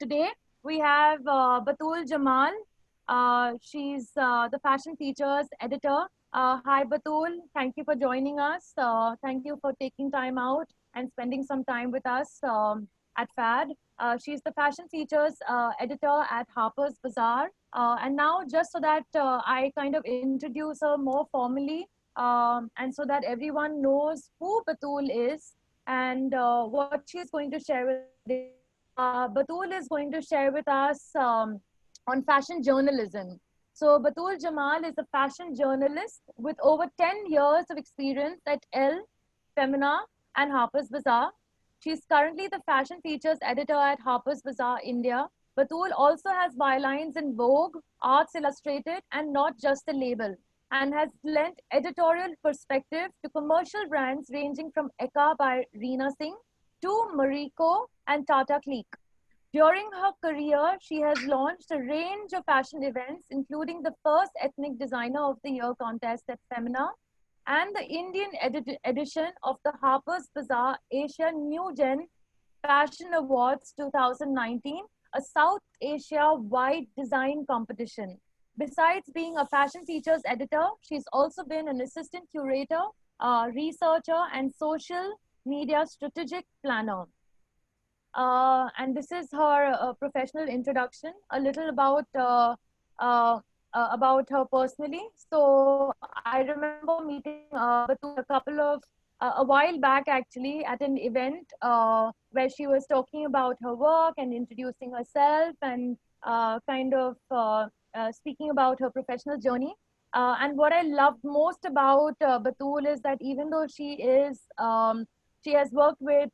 today we have Batul Jamal. She's the fashion features editor. Hi, Batul. Thank you for joining us. Thank you for taking time out and spending some time with us at FAD. She's the fashion features editor at Harper's Bazaar. And now, just so that I kind of introduce her more formally, and so that everyone knows who Batul is and what she's going to share with us today. Batul is going to share with us on fashion journalism. So, Batul Jamal is a fashion journalist with over 10 years of experience at Elle, Femina, and Harper's Bazaar. She's currently the fashion features editor at Harper's Bazaar, India. Batul also has bylines in Vogue, Arts Illustrated, and Not Just a Label, and has lent editorial perspective to commercial brands ranging from Eka by Reena Singh to Mariko and Tata Clique. During her career, she has launched a range of fashion events, including the first Ethnic Designer of the Year contest at Femina and the Indian edition of the Harper's Bazaar Asia New Gen Fashion Awards 2019, a South Asia wide design competition. Besides being a fashion features editor, she's also been an assistant curator, researcher, and social media strategic planner. And this is her professional introduction, a little uh, about her personally. So I remember meeting Batul a while back actually at an event where she was talking about her work and introducing herself and speaking about her professional journey. And what I loved most about Batul is that even though she has worked with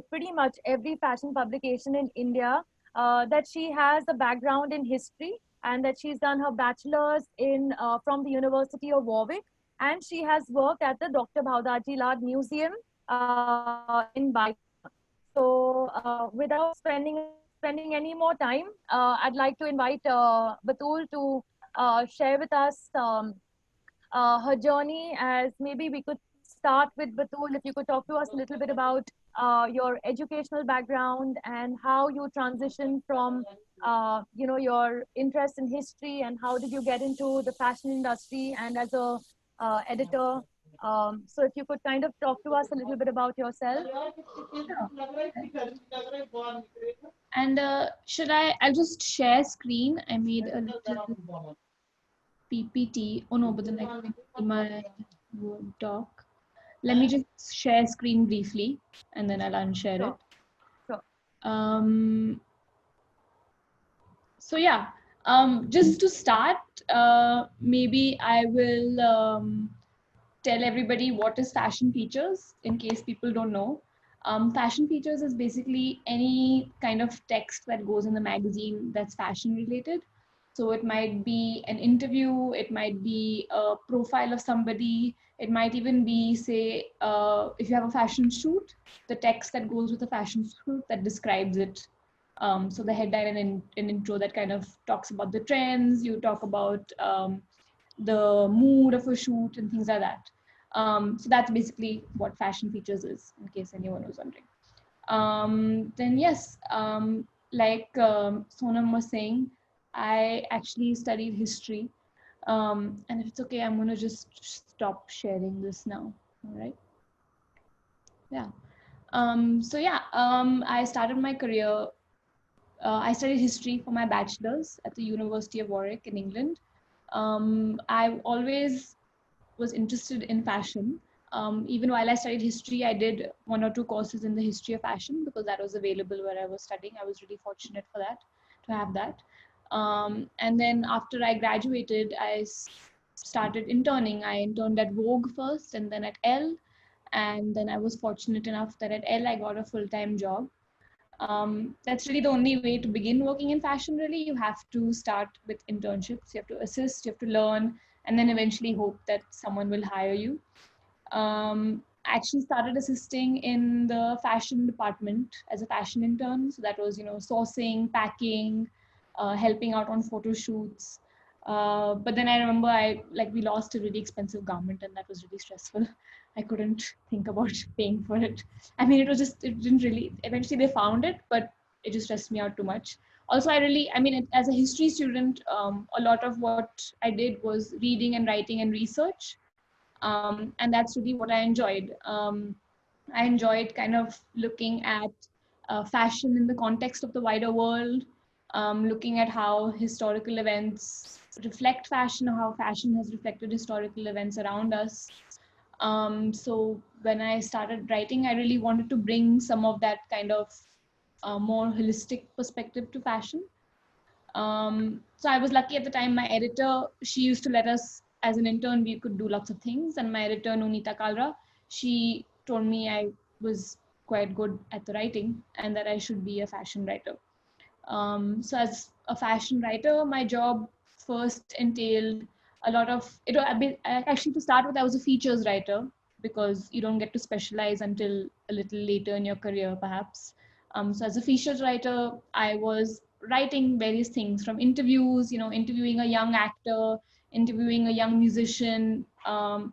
pretty much every fashion publication in India. That she has a background in history and that she's done her bachelor's in from the University of Warwick, and she has worked at the Dr. Bhaudaji Lal Museum in Baikunth. So, without spending any more time, I'd like to invite Batul to share with us her journey. As maybe we could start with Batul, if you could talk to us a little bit about your educational background and how you transitioned from your interest in history and how did you get into the fashion industry and as a editor. So if you could kind of talk to us a little bit about yourself. And I'll just share screen. I made a little PPT. Oh no, but then I can see my Word doc. Let me just share screen briefly and then I'll unshare it. Sure. So yeah, just to start, maybe I will tell everybody what is fashion features in case people don't know. Fashion features is basically any kind of text that goes in the magazine that's fashion related. So it might be an interview, it might be a profile of somebody, it might even be, say, if you have a fashion shoot, the text that goes with a fashion shoot that describes it. So the headline and an intro that kind of talks about the trends, you talk about the mood of a shoot and things like that. So that's basically what fashion features is, in case anyone was wondering. Then yes, Sonam was saying, I actually studied history. And if it's okay, I'm gonna just stop sharing this now, all right? Yeah. I started my career, I studied history for my bachelor's at the University of Warwick in England. I always was interested in fashion. Even while I studied history, I did 1 or 2 courses in the history of fashion because that was available where I was studying. I was really fortunate for that, to have that. And then after I graduated, I started interning. I interned at Vogue first and then at Elle. And then I was fortunate enough that at Elle, I got a full-time job. That's really the only way to begin working in fashion, really. You have to start with internships, you have to assist, you have to learn, and then eventually hope that someone will hire you. I actually started assisting in the fashion department as a fashion intern. So that was, sourcing, packing, helping out on photo shoots. But then I remember we lost a really expensive garment and that was really stressful. I couldn't think about paying for it. I mean, it didn't really, eventually they found it, but it just stressed me out too much. Also, I mean, as a history student, a lot of what I did was reading and writing and research. And that's really what I enjoyed. I enjoyed kind of looking at fashion in the context of the wider world, looking at how historical events reflect fashion, or how fashion has reflected historical events around us. So when I started writing, I really wanted to bring some of that kind of more holistic perspective to fashion. So I was lucky at the time. My editor, she used to let us, as an intern, we could do lots of things. And my editor, Nonita Kalra, she told me I was quite good at the writing and that I should be a fashion writer. So as a fashion writer, my job first entailed a lot of it. Actually, to start with, I was a features writer because you don't get to specialize until a little later in your career, perhaps. So as a features writer, I was writing various things from interviews, interviewing a young actor, interviewing a young musician,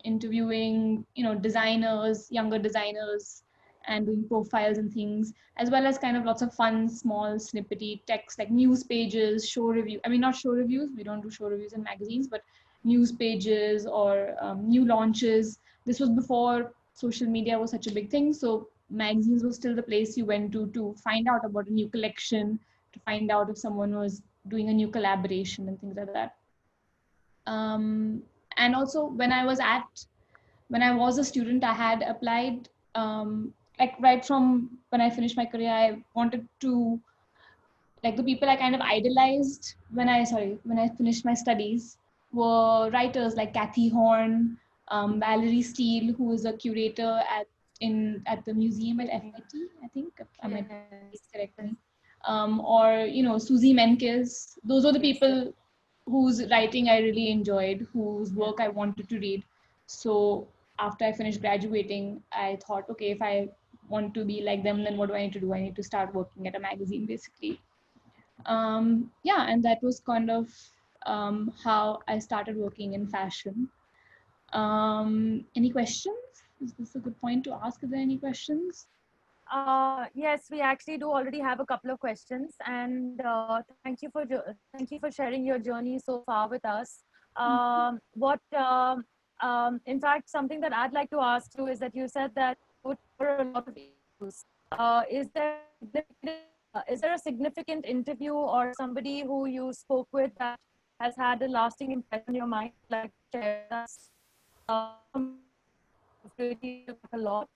interviewing, designers, younger designers, and doing profiles and things, as well as kind of lots of fun, small, snippety text like news pages, show review. I mean, not show reviews. We don't do show reviews in magazines, but news pages or new launches. This was before social media was such a big thing. So magazines was still the place you went to find out about a new collection, to find out if someone was doing a new collaboration and things like that. And also when I was a student, I had applied, like right from when I finished my career, I wanted to, like the people I kind of idolized when I finished my studies were writers like Kathy Horn, Valerie Steele, who is a curator at the museum at FIT, I think. I might correct me. Or, Susie Menkes. Those are the people whose writing I really enjoyed, whose work I wanted to read. So after I finished graduating, I thought, okay, if I want to be like them, then what do I need to do? I need to start working at a magazine, basically. Yeah, and that was kind of how I started working in fashion. Any questions? Is this a good point to ask? Is there any questions? Yes, we actually do already have a couple of questions, and thank you for sharing your journey so far with us. In fact, something that I'd like to ask you is that you said that you would cover a lot of issues. Is there a significant interview or somebody who you spoke with that has had a lasting impression on your mind, like share with us? Really a lot.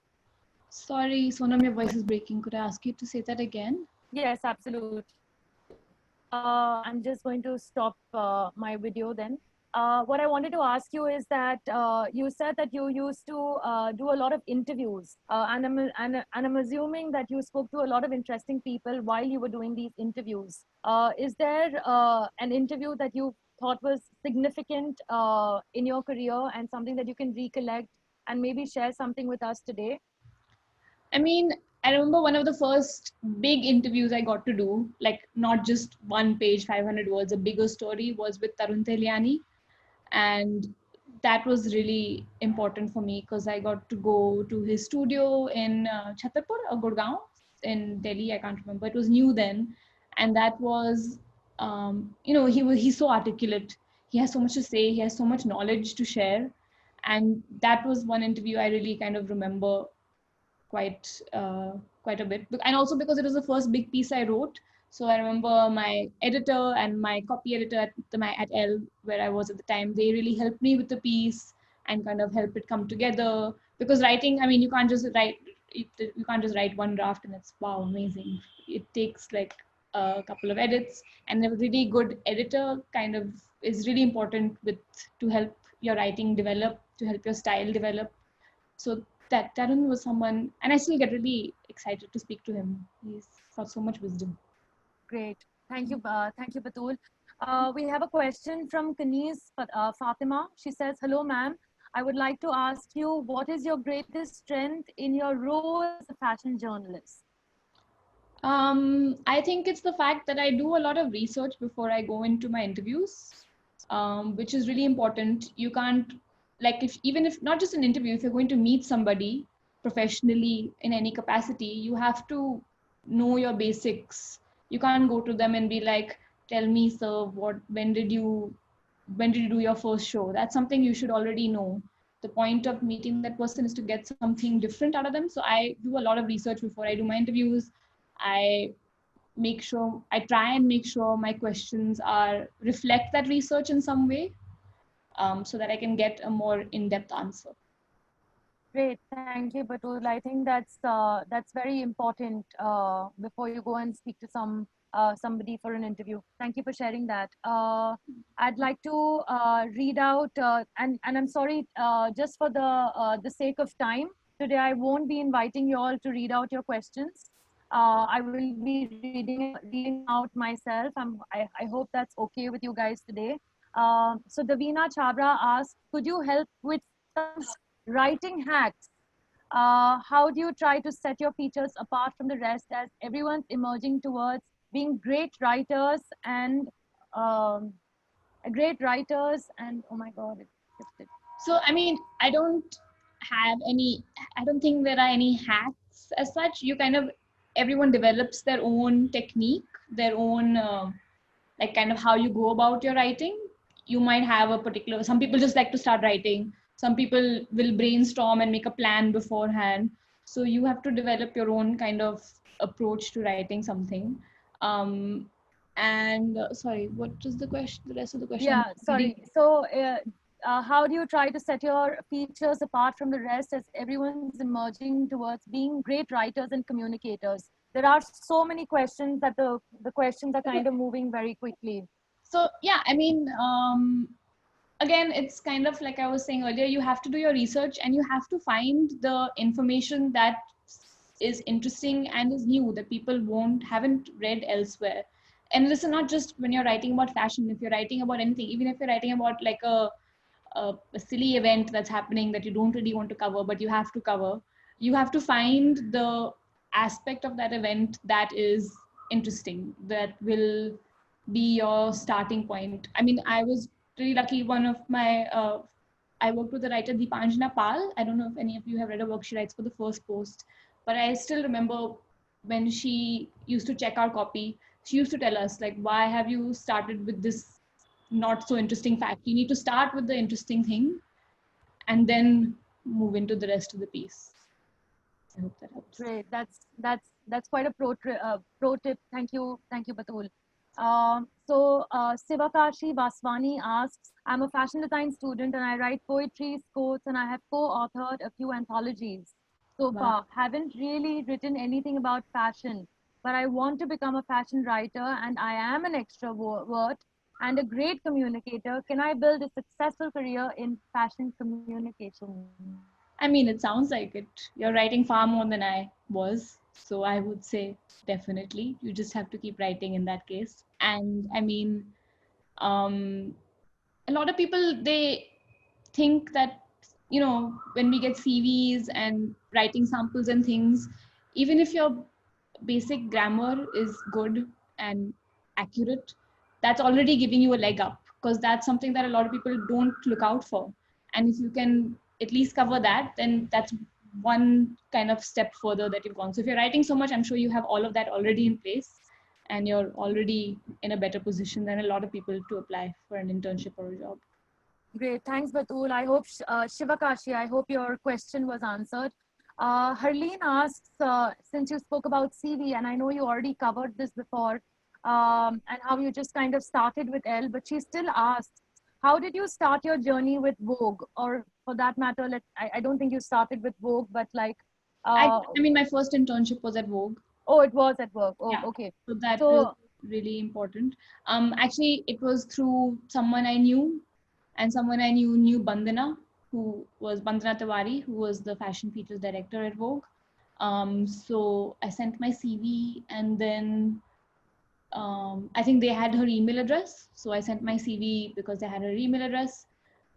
Sorry, Sonam, your voice is breaking. Could I ask you to say that again? Yes, absolutely. I'm just going to stop my video then. What I wanted to ask you is that you said that you used to do a lot of interviews, and I'm assuming that you spoke to a lot of interesting people while you were doing these interviews. Is there an interview that you thought was significant in your career and something that you can recollect and maybe share something with us today? I mean, I remember one of the first big interviews I got to do, like not just one page, 500 words, a bigger story, was with Tarun Tehliani. And that was really important for me because I got to go to his studio in Chhatarpur or Gurgaon in Delhi. I can't remember. It was new then. And that was, he's so articulate. He has so much to say. He has so much knowledge to share. And that was one interview I really kind of remember quite a bit, and also because it was the first big piece I wrote. So I remember my editor and my copy editor at Elle, where I was at the time, they really helped me with the piece and kind of help it come together. Because writing, I mean, you can't just write one draft and it's wow, amazing. It takes like a couple of edits, and a really good editor kind of is really important to help your writing develop, to help your style develop. So that Tarun was someone, and I still get really excited to speak to him. He's got so much wisdom. Great. Thank you, Batul. We have a question from Kaniz Fatima. She says, hello, ma'am. I would like to ask you, what is your greatest strength in your role as a fashion journalist? I think it's the fact that I do a lot of research before I go into my interviews, which is really important. You can't, like, even if not just an interview, if you're going to meet somebody professionally in any capacity, you have to know your basics. You can't go to them and be like, tell me, sir, when did you do your first show? That's something you should already know. The point of meeting that person is to get something different out of them. So I do a lot of research before I do my interviews. I I try and make sure my questions are reflect that research in some way, so that I can get a more in-depth answer. Great, thank you, Batul. I think that's very important before you go and speak to somebody for an interview. Thank you for sharing that. I'd like to read out, and I'm sorry, just for the sake of time today, I won't be inviting you all to read out your questions. I will be reading out myself. I hope that's okay with you guys today. So Davina Chabra asked, could you help with some writing hacks? How do you try to set your features apart from the rest as everyone's emerging towards being um, great writers and oh my god, it shifted. So I mean, I don't think there are any hacks as such. You kind of, everyone develops their own technique, their own like kind of how you go about your writing. You might have a particular, some people just like to start writing, some people will brainstorm and make a plan beforehand. So you have to develop your own kind of approach to writing something. And sorry, what is the question, the rest of the question? Yeah, sorry. So how do you try to set your features apart from the rest as everyone's emerging towards being great writers and communicators? There are so many questions that the questions are kind of moving very quickly. So yeah, I mean, again, it's kind of like I was saying earlier, you have to do your research and you have to find the information that is interesting and is new that people haven't read elsewhere. And this is not just when you're writing about fashion. If you're writing about anything, even if you're writing about like a silly event that's happening that you don't really want to cover, but you have to cover, you have to find the aspect of that event that is interesting, that will be your starting point. I mean, I was really lucky. One of my, I worked with the writer Deepanjana Pal. I don't know if any of you have read her work. She writes for The First Post. But I still remember when she used to check our copy, she used to tell us, like, why have you started with this not so interesting fact? You need to start with the interesting thing and then move into the rest of the piece. I hope that helps. Great. That's quite a pro tip. Thank you, Batul. Sivakashi Vaswani asks, I'm a fashion design student and I write poetry, quotes, and I have co-authored a few anthologies so far. Haven't really written anything about fashion, but I want to become a fashion writer and I am an extrovert and a great communicator. Can I build a successful career in fashion communication? I mean, it sounds like it. You're writing far more than I was. So I would say definitely. You just have to keep writing in that case. And I mean, a lot of people, they think that, you know, when we get CVs and writing samples and things, even if your basic grammar is good and accurate, that's already giving you a leg up, because that's something that a lot of people don't look out for. And if you can at least cover that, then that's one kind of step further that you've gone. So if you're writing so much, I'm sure you have all of that already in place and you're already in a better position than a lot of people to apply for an internship or a job. Great, thanks Batul. I hope, Shivakashi, I hope your question was answered. Harleen asks, since you spoke about CV, and I know you already covered this before, and how you just kind of started with Elle, but she still asks, how did you start your journey with Vogue? Or for that matter, I don't think you started with Vogue, but like... I mean, my first internship was at Vogue. Oh, it was at Vogue. Oh, yeah. Okay. So that was really important. Actually, it was through someone I knew, and someone I knew Bandana, who was Bandana Tiwari, who was the fashion features director at Vogue. So I sent my CV, and then I think they had her email address. So I sent my CV because they had her email address,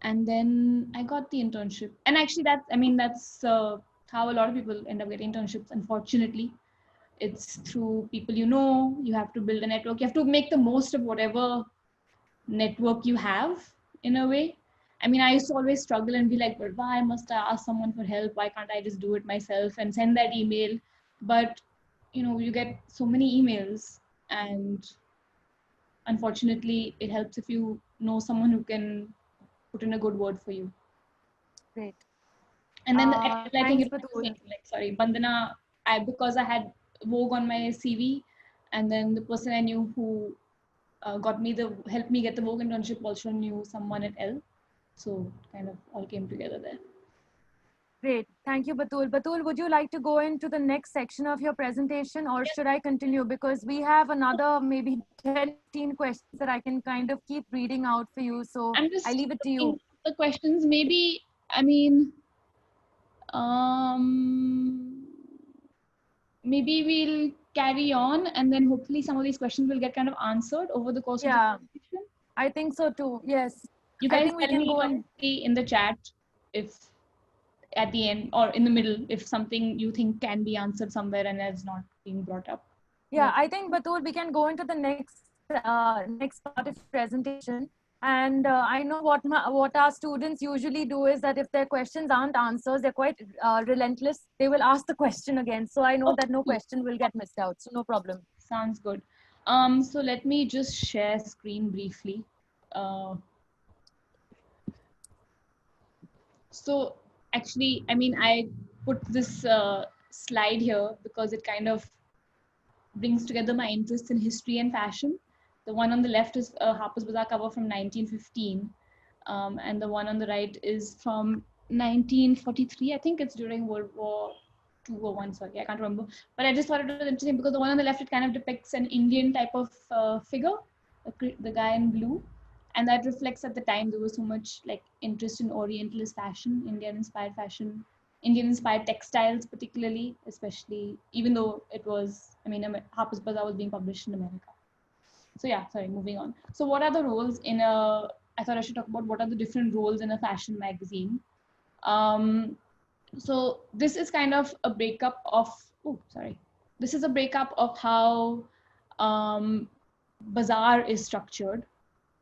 and then I got the internship. And actually, that's how a lot of people end up getting internships, unfortunately. It's through people you know. You have to build a network. You have to make the most of whatever network you have, in a way. I mean, I used to always struggle and be like, well, why must I ask someone for help? Why can't I just do it myself and send that email? But, you know, you get so many emails and unfortunately, it helps if you know someone who can put in a good word for you. Great. And then the editor, I think Thanks, it was the Batul. same, like, sorry, Bandana, because I had Vogue on my CV, and then the person I knew who helped me get the Vogue internship also knew someone at Elle. So kind of all came together there. Great. Thank you, Batul. Batul, would you like to go into the next section of your presentation, or Yes. should I continue? Because we have another maybe 10, 15 questions that I can kind of keep reading out for you. So I'm I just leave it to looking you. at the questions. Maybe, I mean, um, maybe we'll carry on, and then hopefully some of these questions will get kind of answered over the course of the Yeah, presentation. I think so too. Yes. You I guys think we tell can me go and honestly in the chat if at the end or in the middle if something you think can be answered somewhere and is not being brought up. yeah, I think Batul, we can go into the next part of presentation. And I know what our students usually do is that if their questions aren't answers, they're quite relentless. They will ask the question again. So I know Okay, that no cool. question will get missed out. So no problem. Sounds good. So let me just share screen briefly. Uh, so actually, I mean, I put this slide here because it kind of brings together my interests in history and fashion. The one on the left is a Harper's Bazaar cover from 1915, and the one on the right is from 1943. I think it's during World War II or one. Sorry, I can't remember. But I just thought it was interesting because the one on the left it kind of depicts an Indian type of figure, the guy in blue, and that reflects at the time there was so much like interest in Orientalist fashion, Indian-inspired fashion, Indian-inspired textiles, particularly, especially even though it was, I mean, Harper's Bazaar was being published in America. So yeah, sorry, moving on. So what are the roles in a? I thought I should talk about what are the different roles in a fashion magazine. Um, so this is kind of a breakup of. Oh, sorry. This is a breakup of how bazaar is structured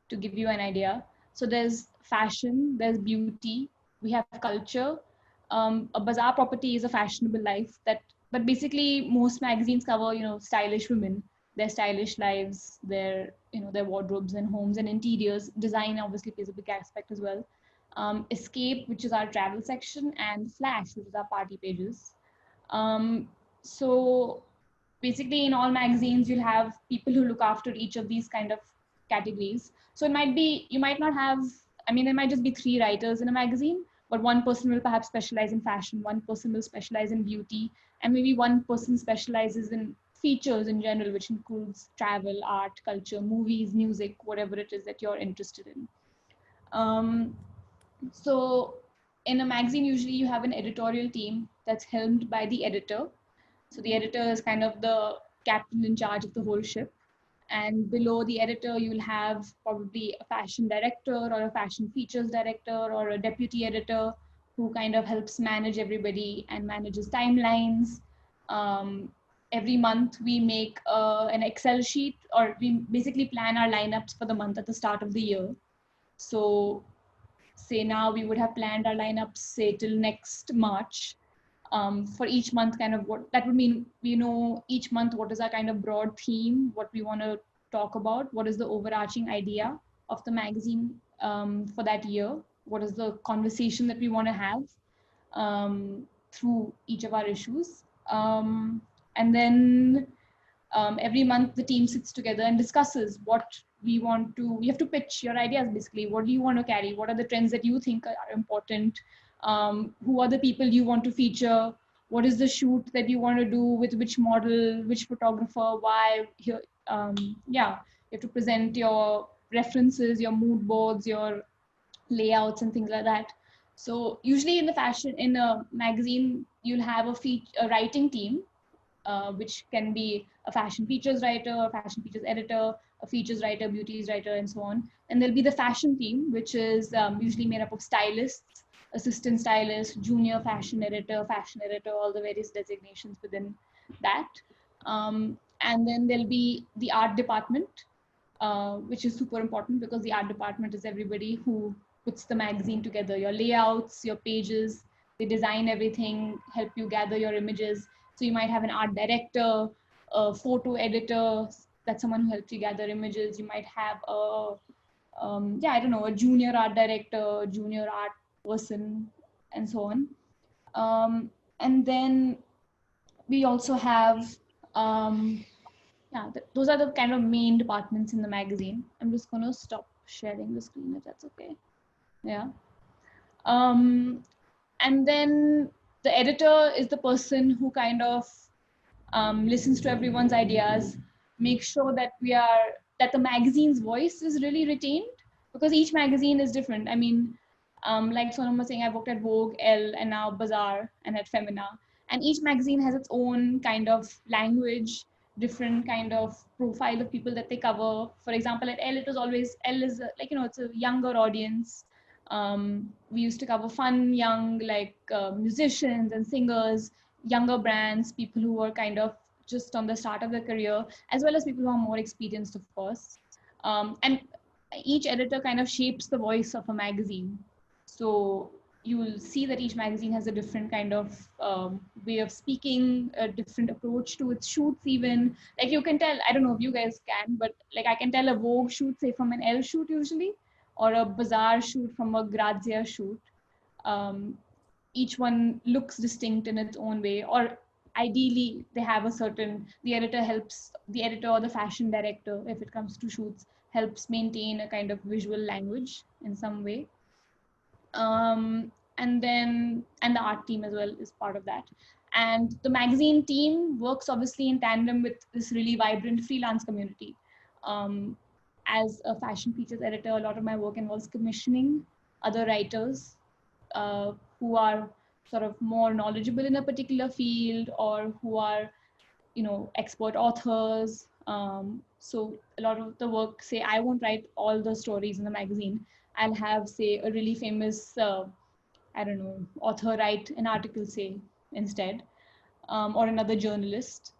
to give you an idea. So there's fashion, there's beauty, we have culture. A bazaar property is a fashionable life that, but basically most magazines cover, stylish women, their stylish lives, their wardrobes and homes and interiors. Design obviously plays a big aspect as well. Escape, which is our travel section, and Flash, which is our party pages. So basically in all magazines you'll have people who look after each of these kind of categories. So it might be, you might not have, I mean, there might just be 3 writers in a magazine, but one person will perhaps specialize in fashion, one person will specialize in beauty, and maybe one person specializes in features in general, which includes travel, art, culture, movies, music, whatever it is that you're interested in. So in a magazine usually you have an editorial team that's helmed by the editor. So the editor is kind of the captain in charge of the whole ship. And below the editor, you'll have probably a fashion director or a fashion features director or a deputy editor who kind of helps manage everybody and manages timelines. Um, every month we make an Excel sheet, or we basically plan our lineups for the month at the start of the year. So say now we would have planned our lineups say till next March. For each month, kind of what that would mean, we know each month what is our kind of broad theme, what we want to talk about, what is the overarching idea of the magazine for that year, what is the conversation that we want to have through each of our issues. And then every month the team sits together and discusses what we want to, you have to pitch your ideas basically. What do you want to carry? What are the trends that you think are important? Who are the people you want to feature? What is the shoot that you want to do with which model, which photographer, why? Here, yeah, you have to present your references, your mood boards, your layouts and things like that. So usually in the fashion, in a magazine, you'll have a writing team, which can be a fashion features writer, a fashion features editor, a features writer, beauties writer, and so on. And there'll be the fashion team, which is usually made up of stylists, assistant stylist, junior fashion editor, all the various designations within that. And then there'll be the art department, which is super important because the art department is everybody who puts the magazine together, your layouts, your pages, they design everything, help you gather your images. So you might have an art director, a photo editor, that's someone who helps you gather images. You might have I don't know, a junior art director, junior art person, and so on. And then we also have, those are the kind of main departments in the magazine. I'm just going to stop sharing the screen if that's okay. Yeah. And then the editor is the person who kind of listens to everyone's ideas, makes sure that that the magazine's voice is really retained, because each magazine is different. I mean, like Sonam was saying, I worked at Vogue, Elle, and now Bazaar, and at Femina, and each magazine has its own kind of language, different kind of profile of people that they cover. For example, at Elle, it was always, Elle is it's a younger audience. We used to cover fun, young, musicians and singers, younger brands, people who are kind of just on the start of their career, as well as people who are more experienced, of course. And each editor kind of shapes the voice of a magazine. So you will see that each magazine has a different kind of way of speaking, a different approach to its shoots even. Like you can tell, I don't know if you guys can, but like I can tell a Vogue shoot, say from an Elle shoot usually, or a Bazaar shoot from a Grazia shoot. Each one looks distinct in its own way, or ideally they have a certain, the editor or the fashion director, if it comes to shoots, helps maintain a kind of visual language in some way. And the art team as well is part of that. And the magazine team works obviously in tandem with this really vibrant freelance community. As a fashion features editor, a lot of my work involves commissioning other writers who are sort of more knowledgeable in a particular field, or who are, expert authors. So a lot of the work, say, I won't write all the stories in the magazine. I'll have, say, a really famous, I don't know, author write an article, say, instead, or another journalist.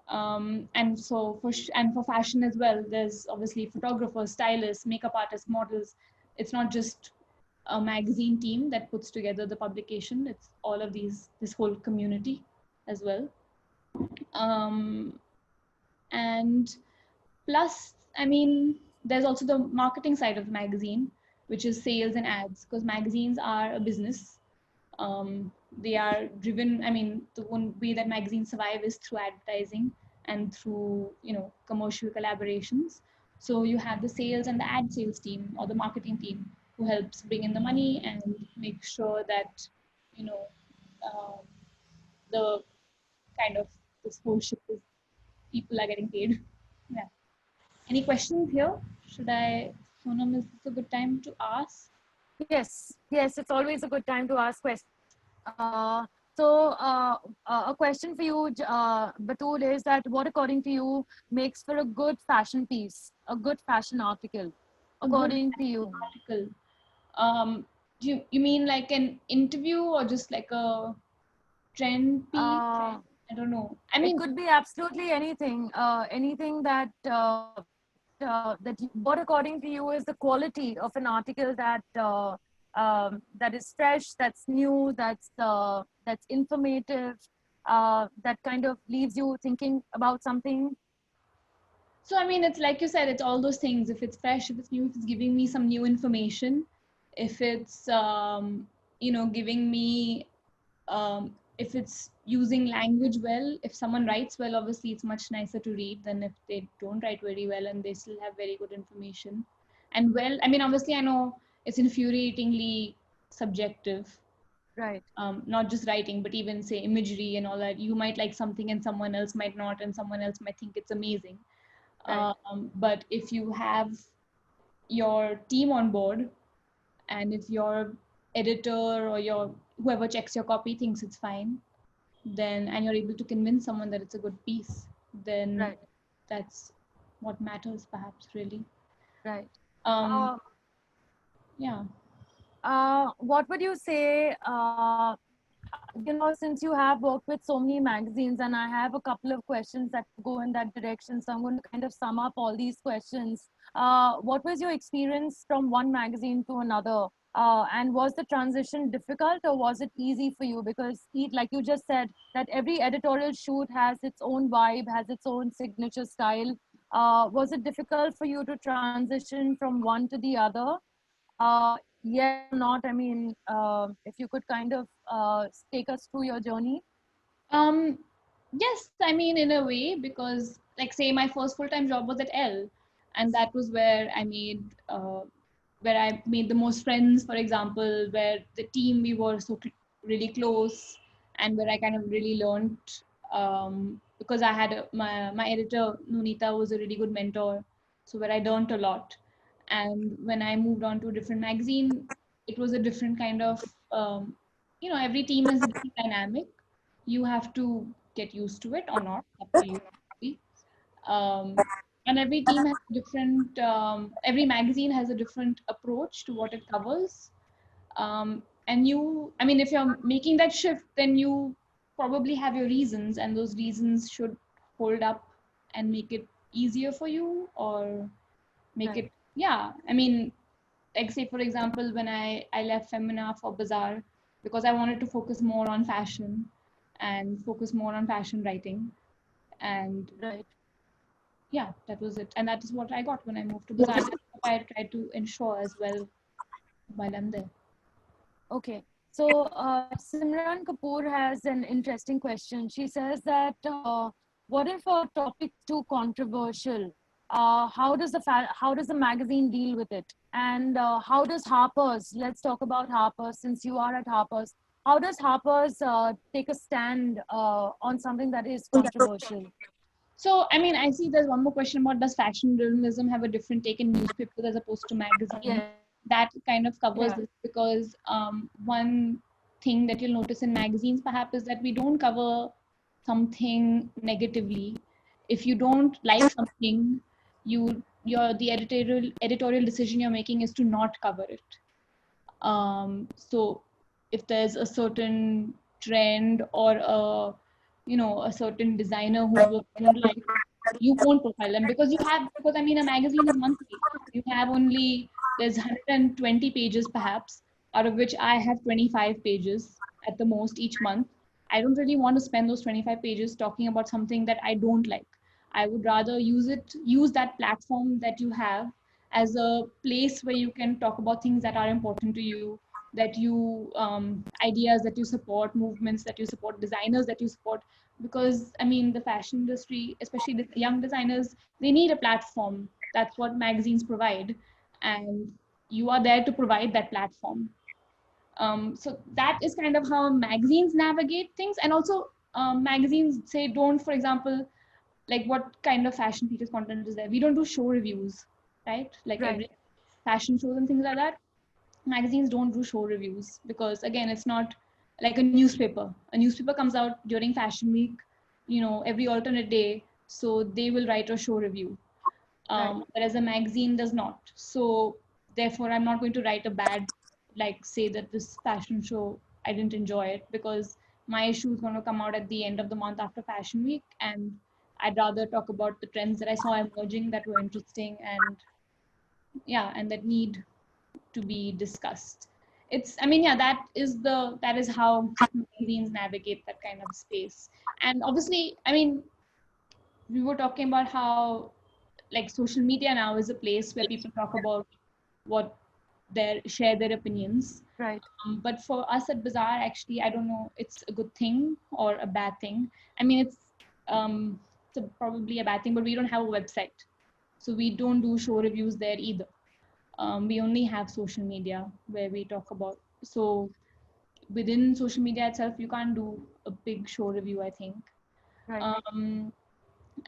And so for fashion as well, there's obviously photographers, stylists, makeup artists, models. It's not just a magazine team that puts together the publication. It's all of this whole community as well. And plus, I mean, there's also the marketing side of the magazine, which is sales and ads, because magazines are a business. They are driven, I mean, the one way that magazines survive is through advertising and through, commercial collaborations. So you have the sales and the ad sales team, or the marketing team, who helps bring in the money and make sure that, um, the kind of this whole ship is, people are getting paid. Yeah. Any questions here? Sonam, is this a good time to ask? Yes, it's always a good time to ask questions. A question for you, Batul, is that what, according to you, makes for a good fashion piece, a good fashion article, according to you? Article. Do you mean like an interview, or just like a trend piece? I don't know. I mean, it could be absolutely anything. Anything that what, according to you, is the quality of an article that is fresh, that's new, that's informative, that kind of leaves you thinking about something. So, I mean, it's like you said, it's all those things. If it's fresh, if it's new, if it's giving me some new information, if it's, giving me, if it's using language well, if someone writes well, obviously it's much nicer to read than if they don't write very well and they still have very good information. And well, I mean, obviously I know it's infuriatingly subjective. Right. Not just writing, but even say imagery and all that. You might like something and someone else might not, and someone else might think it's amazing. Right. But if you have your team on board, and if your editor or your whoever checks your copy thinks it's fine, then, and you're able to convince someone that it's a good piece, then Right. that's what matters, perhaps, really. Right. Yeah. What would you say, since you have worked with so many magazines, and I have a couple of questions that go in that direction, so I'm going to kind of sum up all these questions. What was your experience from one magazine to another? And was the transition difficult, or was it easy for you? Because, like you just said, that every editorial shoot has its own vibe, has its own signature style. Was it difficult for you to transition from one to the other? Yes or not? I mean, if you could kind of take us through your journey. Um, yes, I mean, in a way, because, like, say, my first full-time job was at L, and that was where I made the most friends, for example, where the team we were really close, and where I kind of really learned, because I had my editor Nunita was a really good mentor, so where I learned a lot. And when I moved on to a different magazine, it was a different kind of, every team has a different dynamic. You have to get used to it or not, up to you. um, and every team has different, every magazine has a different approach to what it covers. And I mean, if you're making that shift, then you probably have your reasons, and those reasons should hold up and make it easier for you, or make Right. it, yeah. I mean, like, say, for example, when I left Femina for Bazaar, because I wanted to focus more on fashion and focus more on fashion writing. And Right. yeah, that was it. And that is what I got when I moved to Bazaar. That's what I tried to ensure as well while I'm there. Okay. So Simran Kapoor has an interesting question. She says that what if a topic too controversial? How does the magazine deal with it? And how does Harper's? Let's talk about Harper's since you are at Harper's. How does Harper's take a stand on something that is controversial? So, I mean, I see there's one more question about, does fashion journalism have a different take in newspapers as opposed to magazines? Yeah. That kind of covers Yeah. this, because one thing that you'll notice in magazines perhaps is that we don't cover something negatively. If you don't like something, the editorial decision you're making is to not cover it. So if there's a certain trend or a certain designer whose work you don't like, you won't profile them, because I mean, a magazine is monthly. You have only There's 120 pages perhaps, out of which I have 25 pages at the most each month. I don't really want to spend those 25 pages talking about something that I don't like. I would rather use that platform that you have as a place where you can talk about things that are important to you, ideas that you support, movements that you support, designers that you support. Because I mean, the fashion industry, especially the young designers, they need a platform. That's what magazines provide, and you are there to provide that platform. So that is kind of how magazines navigate things. And also, magazines say, don't, for example, like, what kind of fashion features content is there? We don't do show reviews, right? Like Right. every fashion shows and things like that. Magazines don't do show reviews, because again, it's not like a newspaper. A newspaper comes out during fashion week, every alternate day, so they will write a show review. Right. Whereas a magazine does not. So therefore, I'm not going to write a bad, like, say that this fashion show, I didn't enjoy it, because my issue is going to come out at the end of the month after fashion week, and I'd rather talk about the trends that I saw emerging that were interesting, and yeah, and that need to be discussed. I mean, yeah, that is how magazines navigate that kind of space. And obviously, I mean, we were talking about how, like, social media now is a place where people talk about what share their opinions. Right. But for us at Bazaar, actually, I don't know, it's a good thing or a bad thing. I mean, probably a bad thing, but we don't have a website, so we don't do show reviews there either. We only have social media where we talk about. So within social media itself, you can't do a big show review, I think. Right. Um,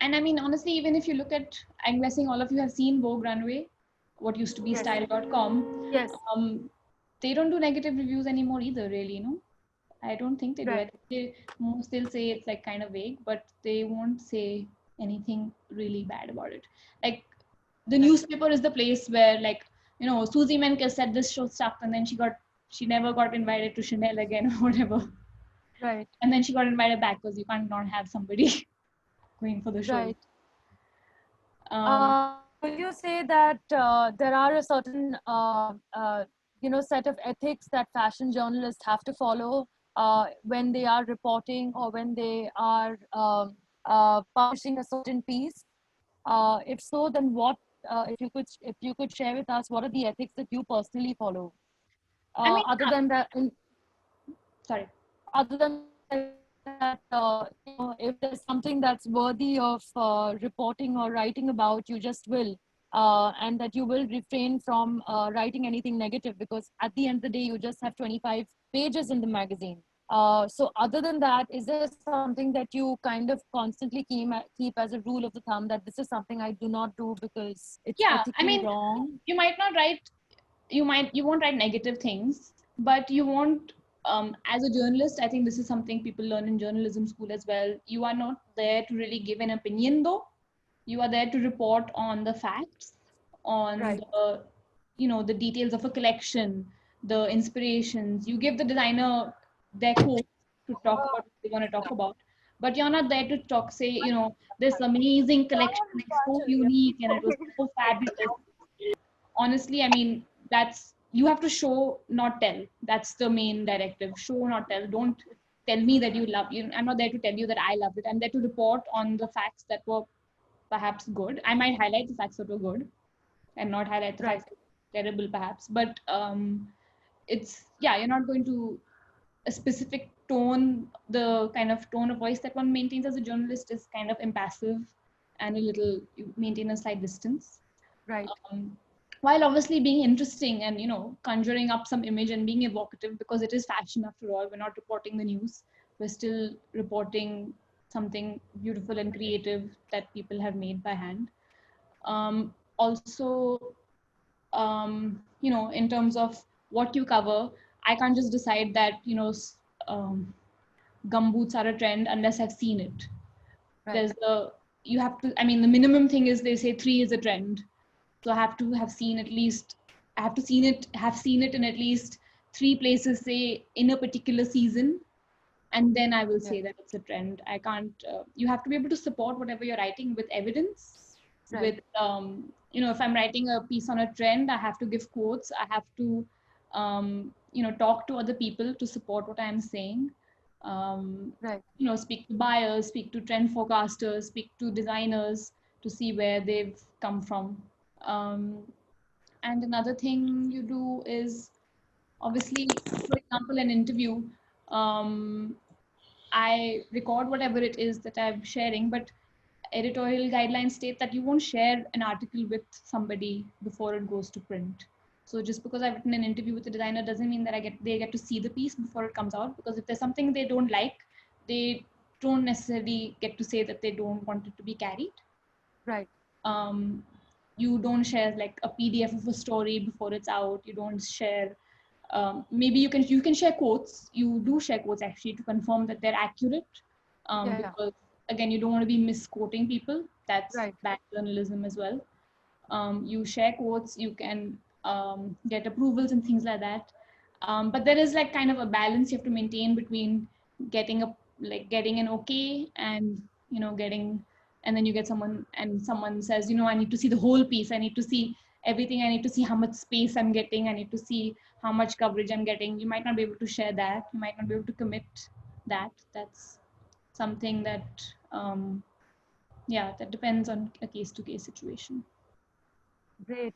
and I mean, honestly, even if you look at, I'm guessing all of you have seen Vogue Runway, what used to be Yes. style.com. Yes. They don't do negative reviews anymore either, really, I don't think they do. I Right. think most still say it's like kind of vague, but they won't say anything really bad about it. Like, the Right. newspaper is the place where, like, Susie Menkes said this show sucked, and then she never got invited to Chanel again or whatever. Right. And then she got invited back, because you can't not have somebody going for the show. Right. Um, Will you say that there are a certain set of ethics that fashion journalists have to follow when they are reporting or when they are publishing a certain piece? If so, then what? If you could share with us, what are the ethics that you personally follow? I mean, Other than that, sorry. other than that, if there's something that's worthy of reporting or writing about, you just will, and that you will refrain from writing anything negative, because at the end of the day, you just have 25 pages in the magazine. So other than that, is there something that you kind of constantly keep as a rule of the thumb, that this is something I do not do because it's Yeah, I ethically mean, wrong? you might not write, you won't write negative things, but you won't, as a journalist, I think this is something people learn in journalism school as well. You are not there to really give an opinion though. You are there to report on the facts, on Right. the, the details of a collection, the inspirations. You give the designer their quotes to talk about what they want to talk about, but you're not there to talk, say, this amazing collection is so unique and it was so fabulous. Honestly, I mean, that's, you have to show, not tell. That's the main directive. Show, not tell. Don't tell me that you love, I'm not there to tell you that I loved it. I'm there to report on the facts that were perhaps good. I might highlight the facts that were good and not highlight the Right. facts that were terrible perhaps, but it's, yeah, you're not going to, a specific tone, the kind of tone of voice that one maintains as a journalist is kind of impassive and a little, you maintain a slight distance. Right. um, while obviously being interesting and conjuring up some image and being evocative, because it is fashion after all. We're not reporting the news, we're still reporting something beautiful and creative that people have made by hand. Also, in terms of what you cover, I can't just decide that um, gumboots are a trend unless I've seen it. Right. There's the, you have to, I mean, the minimum thing is they say 3 is a trend. So I have to have seen at least, I have to have seen it in at least 3 places, say in a particular season, and then I will Yeah. say that it's a trend. I can't. You have to be able to support whatever you're writing with evidence. Right. With if I'm writing a piece on a trend, I have to give quotes. I have to, talk to other people to support what I'm saying. Right. Speak to buyers, speak to trend forecasters, speak to designers to see where they've come from. Um, and another thing you do is obviously, for example, an interview. Um, I record whatever it is that I'm sharing, but editorial guidelines state that you won't share an article with somebody before it goes to print. So just because I've written an interview with a designer doesn't mean that they get to see the piece before it comes out. Because if there's something they don't like, they don't necessarily get to say that they don't want it to be carried. Right. Um, you don't share like a PDF of a story before it's out. You don't share. Maybe you can share quotes. You do share quotes actually to confirm that they're accurate, Yeah. because again, you don't want to be misquoting people. That's Right. bad journalism as well. You share quotes. You can get approvals and things like that. But there is like kind of a balance you have to maintain between getting an okay and getting, and then you get someone and someone says, I need to see the whole piece. I need to see everything. I need to see how much space I'm getting. I need to see how much coverage I'm getting. You might not be able to share that. You might not be able to commit that. That's something that, that depends on a case to case situation. Great.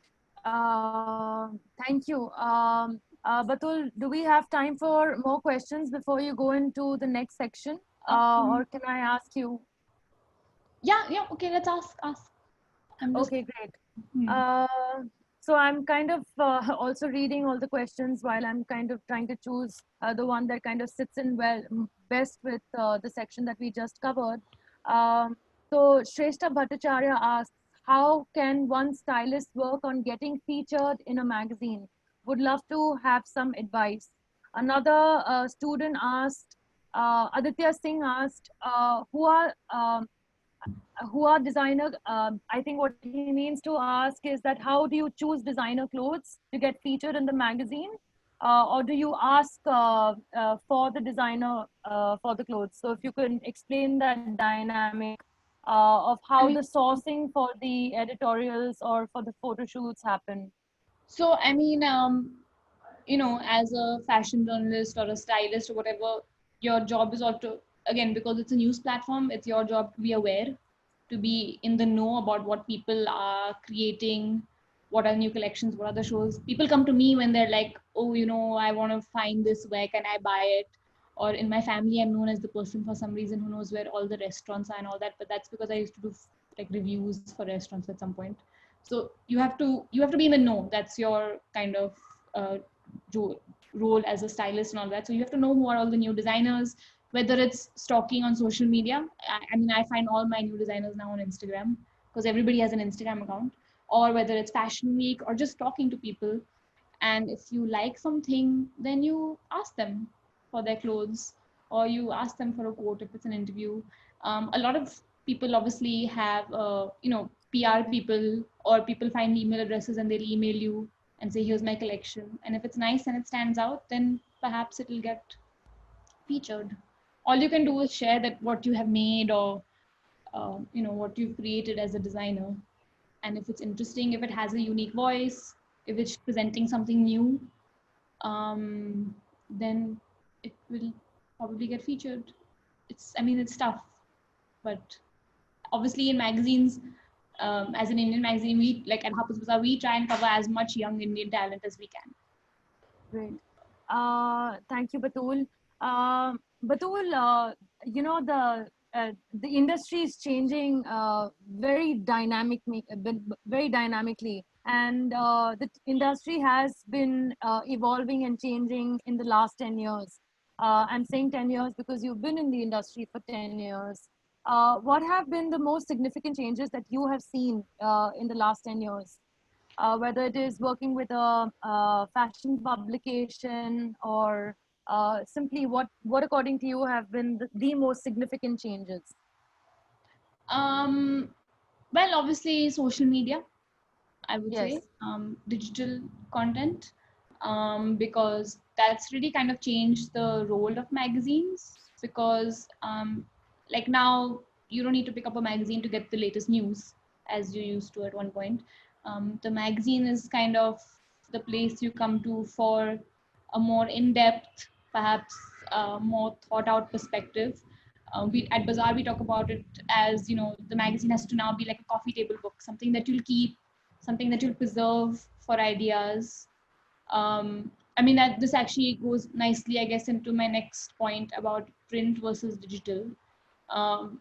Thank you. Batul, do we have time for more questions before you go into the next section? Um, Or can I ask you? yeah. Okay, let's ask. I'm just. Okay, great. Hmm. Uh, so I'm kind of also reading all the questions while I'm kind of trying to choose the one that kind of sits in best with the section that we just covered. Um, so Shrestha Bhattacharya asks, how can one stylist work on getting featured in a magazine? Would love to have some advice. Another student asked, Aditya Singh asked, who are designer. I think what he means to ask is that how do you choose designer clothes to get featured in the magazine, or do you ask for the designer for the clothes? So if you can explain that dynamic of how I the mean, sourcing for the editorials or for the photo shoots happen. so I mean, as a fashion journalist or a stylist or whatever, your job is also, again, because it's a news platform, it's your job to be aware. to be in the know about what people are creating, what are new collections, what are the shows. People come to me when they're like, oh, I want to find this, where can I buy it? Or in my family, I'm known as the person for some reason who knows where all the restaurants are and all that, but that's because I used to do like reviews for restaurants at some point. So you have to be in the know. That's your kind of uh, role as a stylist and all that. So you have to know who are all the new designers, whether it's stalking on social media. I mean, I find all my new designers now on Instagram because everybody has an Instagram account, or whether it's fashion week or just talking to people. And if you like something, then you ask them for their clothes, or you ask them for a quote if it's an interview. A lot of people obviously have, PR people, or people find email addresses and they'll email you and say, here's my collection. And if it's nice and it stands out, then perhaps it will get featured. All you can do is share that what you have made, or what you've created as a designer. And if it's interesting, if it has a unique voice, if it's presenting something new, then it will probably get featured. It's tough, but obviously in magazines, as an Indian magazine, we like at Harper's Bazaar, we try and cover as much young Indian talent as we can. Great. Thank you, Batul. Batul, the industry is changing very dynamically, and the industry has been evolving and changing in the last 10 years. I'm saying 10 years because you've been in the industry for 10 years. What have been the most significant changes that you have seen in the last 10 years? Whether it is working with a fashion publication, or simply what according to you have been the most significant changes? Um, well, obviously social media, I would Yes. say, digital content, because that's really kind of changed the role of magazines. Because like now, you don't need to pick up a magazine to get the latest news as you used to at one point. The magazine is kind of the place you come to for a more in-depth, perhaps more thought-out perspective. We at Bazaar, we talk about it as, the magazine has to now be like a coffee table book, something that you'll keep, something that you'll preserve for ideas. That this actually goes nicely, I guess, into my next point about print versus digital. Um,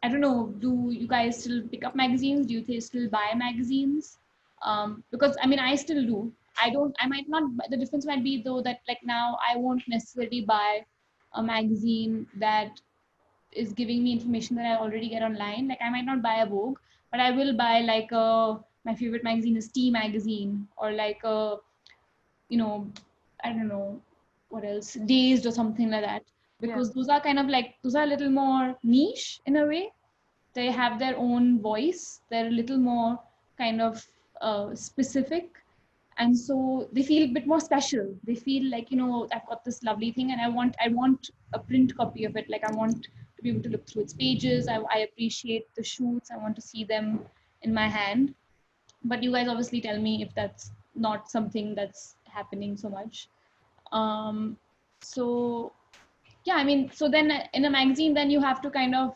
I don't know, do you guys still pick up magazines? Do you still buy magazines? Because I still do. I might not, the difference might be though that like now I won't necessarily buy a magazine that is giving me information that I already get online. Like I might not buy a Vogue, but I will buy like my favorite magazine is T magazine, or like you know, I don't know what else, Dazed or something like that. Yeah. Because those are kind of like, those are a little more niche in a way. They have their own voice. They're a little more kind of specific. And so they feel a bit more special. They feel like, I've got this lovely thing and I want a print copy of it. Like I want to be able to look through its pages. I appreciate the shoots. I want to see them in my hand. But you guys obviously tell me if that's not something that's happening so much. Um, so yeah, so then in a magazine, then you have to kind of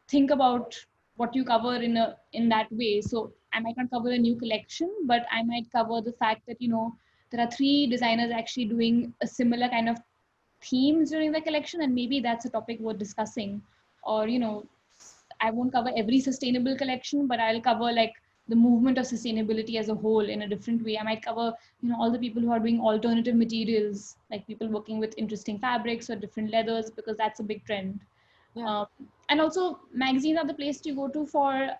think about what you cover in that way. So I might not cover a new collection, but I might cover the fact that there are three designers actually doing a similar kind of themes during the collection, and maybe that's a topic worth discussing. Or I won't cover every sustainable collection, but I'll cover like the movement of sustainability as a whole in a different way. I might cover all the people who are doing alternative materials, like people working with interesting fabrics or different leathers, because that's a big trend. Yeah. um, and also magazines are the place to go to for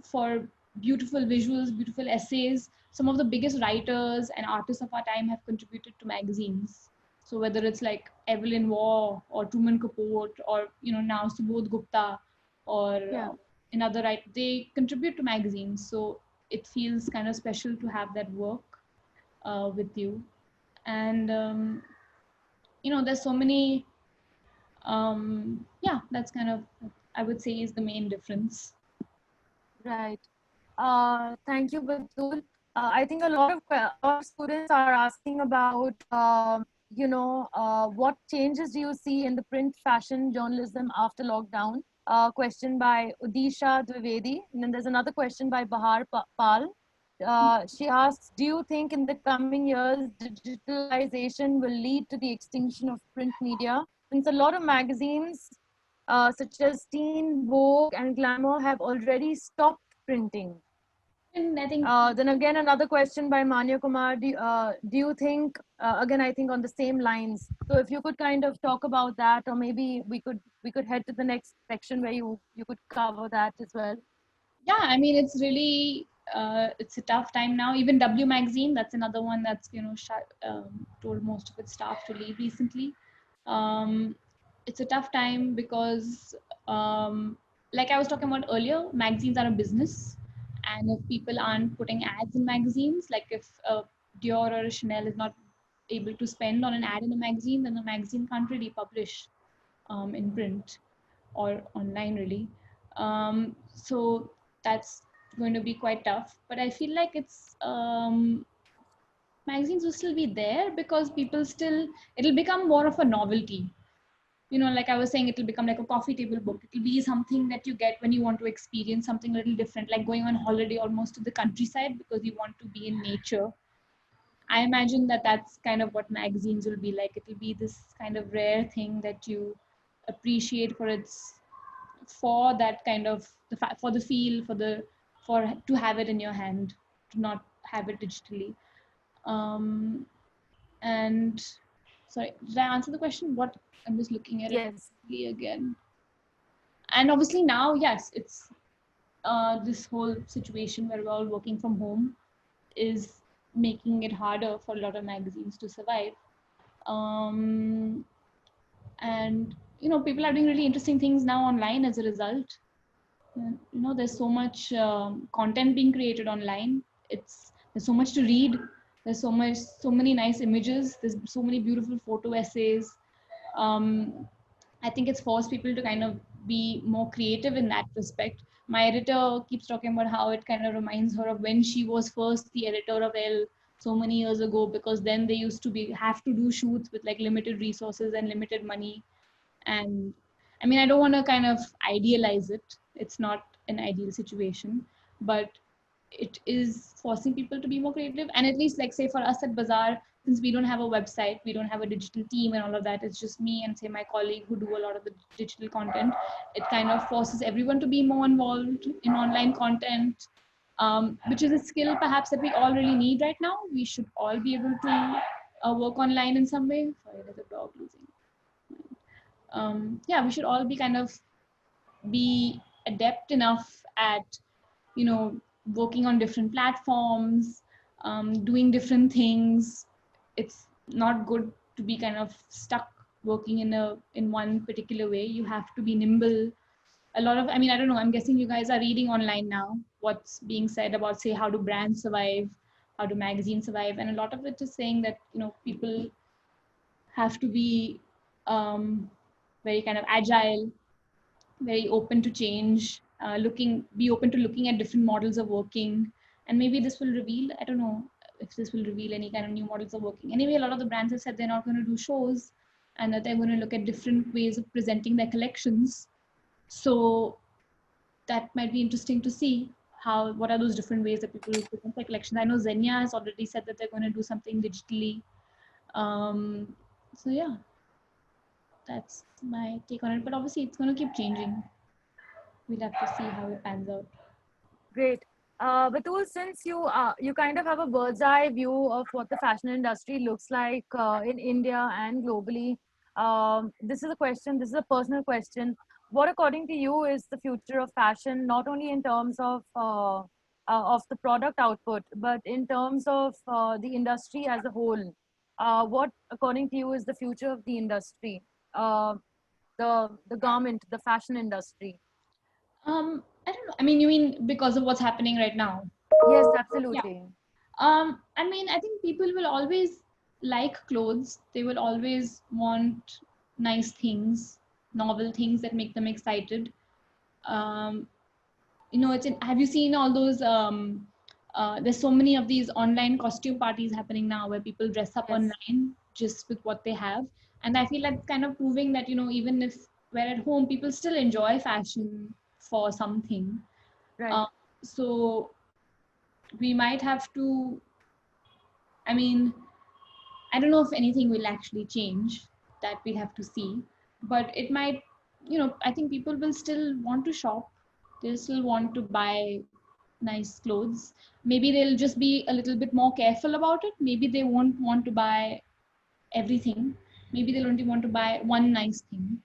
for beautiful visuals, beautiful essays. Some of the biggest writers and artists of our time have contributed to magazines. So whether it's like Evelyn Waugh or Truman Capote, or now Subodh Gupta, or Yeah. another writer, they contribute to magazines. So it feels kind of special to have that work with you. And there's so many. Yeah, that's kind of, I would say, is the main difference. Right. Thank you, Batul. I think a lot of students are asking about what changes do you see in the print fashion journalism after lockdown? Question by Udisha Dwivedi. And then there's another question by Bahar Pal. She asks, do you think in the coming years digitalization will lead to the extinction of print media? Since a lot of magazines such as Teen, Vogue, and Glamour have already stopped printing. And I think Then again, another question by Manya Kumar. Do you think, again, I think on the same lines. So if you could kind of talk about that, or maybe we could head to the next section where you could cover that as well. yeah, I mean, it's really it's a tough time now. Even W Magazine, that's another one that's told most of its staff to leave recently. It's a tough time because, like I was talking about earlier, magazines are a business, and if people aren't putting ads in magazines, like if Dior or a Chanel is not able to spend on an ad in a magazine, then the magazine can't really publish in print or online really. So that's going to be quite tough. But I feel like it's magazines will still be there because people still, it'll become more of a novelty. Like I was saying, it'll become like a coffee table book. It'll be something that you get when you want to experience something a little different, like going on holiday almost to the countryside because you want to be in nature. I imagine that that's kind of what magazines will be like. It'll be this kind of rare thing that you appreciate for that kind of for the feel, for to have it in your hand, to not have it digitally. um and sorry, did I answer the question? What, I'm just looking at it Yes. again. And obviously now, yes, it's this whole situation where we're all working from home is making it harder for a lot of magazines to survive. um and people are doing really interesting things now online as a result. There's so much content being created online. There's so much to read. There's so many nice images. There's so many beautiful photo essays. um, I think it's forced people to kind of be more creative in that respect. My editor keeps talking about how it kind of reminds her of when she was first the editor of Elle so many years ago, because then they used to have to do shoots with like limited resources and limited money. And I mean, I don't want to kind of idealize it. It's not an ideal situation, but it is forcing people to be more creative. And at least, like, say for us at Bazaar, since we don't have a website, we don't have a digital team and all of that, it's just me and say my colleague who do a lot of the digital content. It kind of forces everyone to be more involved in online content, which is a skill perhaps that we all really need right now. We should all be able to work online in some way. Sorry, there's a dog losing. Yeah, we should all be kind of be adept enough at, you know, working on different platforms, doing different things. It's not good to be kind of stuck working in one particular way. You have to be nimble. A lot of, I mean, I don't know, I'm guessing you guys are reading online now what's being said about, say, how do brands survive, how do magazines survive, and a lot of it is saying that, people have to be very kind of agile, very open to change, be open to looking at different models of working. And maybe this will reveal, I don't know if this will reveal any kind of new models of working. Anyway, a lot of the brands have said they're not going to do shows and that they're going to look at different ways of presenting their collections. So that might be interesting to see what are those different ways that people present their collections. I know Xenia has already said that they're going to do something digitally. So yeah, that's my take on it. But obviously, it's going to keep changing. We'll have to see how it pans out. Great. Batul, since you kind of have a bird's eye view of what the fashion industry looks like in India and globally, this is a question. This is a personal question. What, according to you, is the future of fashion, not only in terms of the product output, but in terms of the industry as a whole? What, according to you, is the future of the industry, uh, the garment, the fashion industry? I don't know. I mean, you mean because of what's happening right now? Yes, Yeah. absolutely. I mean, I think people will always like clothes. They will always want nice things, novel things that make them excited. Um, have you seen all those? There's so many of these online costume parties happening now where people dress up Yes. online just with what they have. And I feel like kind of proving that, even if we're at home, people still enjoy fashion for something. Right. So we might have to, I mean, I don't know if anything will actually change, that we have to see, but it might, I think people will still want to shop. They'll still want to buy nice clothes. Maybe they'll just be a little bit more careful about it. Maybe they won't want to buy everything. Maybe they'll only want to buy one nice thing.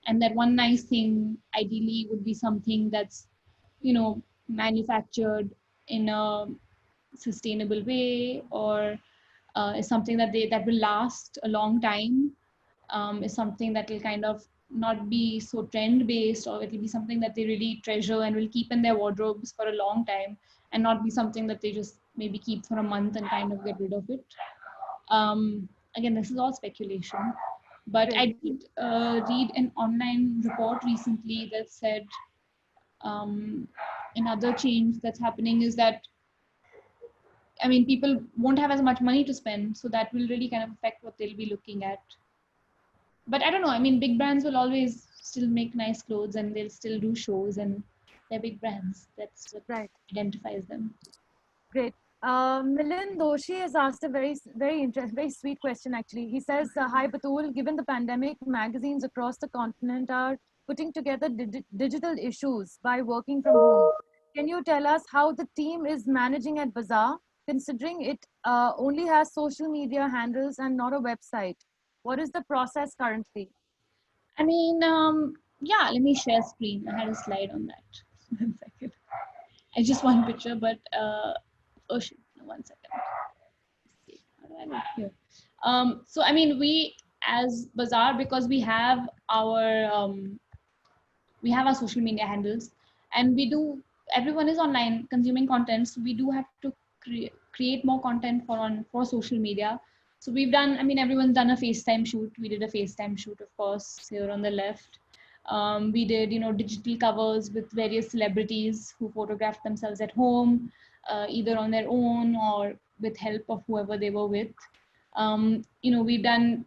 And that one nice thing ideally would be something that's, manufactured in a sustainable way, or is something that will last a long time, is something that will kind of not be so trend based, or it will be something that they really treasure and will keep in their wardrobes for a long time, and not be something that they just maybe keep for a month and kind of get rid of it. Again, this is all speculation, but I did read an online report recently that said, another change that's happening is that, people won't have as much money to spend, so that will really kind of affect what they'll be looking at. But I don't know. Big brands will always still make nice clothes, and they'll still do shows, and they're big brands. That's what identifies them. Great. Milind Doshi has asked a very sweet question. Actually, he says, "Hi Batul. Given the pandemic, magazines across the continent are putting together digital issues by working from home. Can you tell us how the team is managing at Bazaar, considering it only has social media handles and not a website? What is the process currently?" Yeah. Let me share screen. I had a slide on that. 1 second. I just one picture, but oh shit, no, 1 second. How do I look here? So we as Bazaar, because we have our social media handles, and everyone is online consuming content, so we do have to create more content for social media. So we've done, everyone's done a FaceTime shoot. We did a FaceTime shoot, of course, here on the left. We did, digital covers with various celebrities who photographed themselves at home, either on their own or with help of whoever they were with. We've done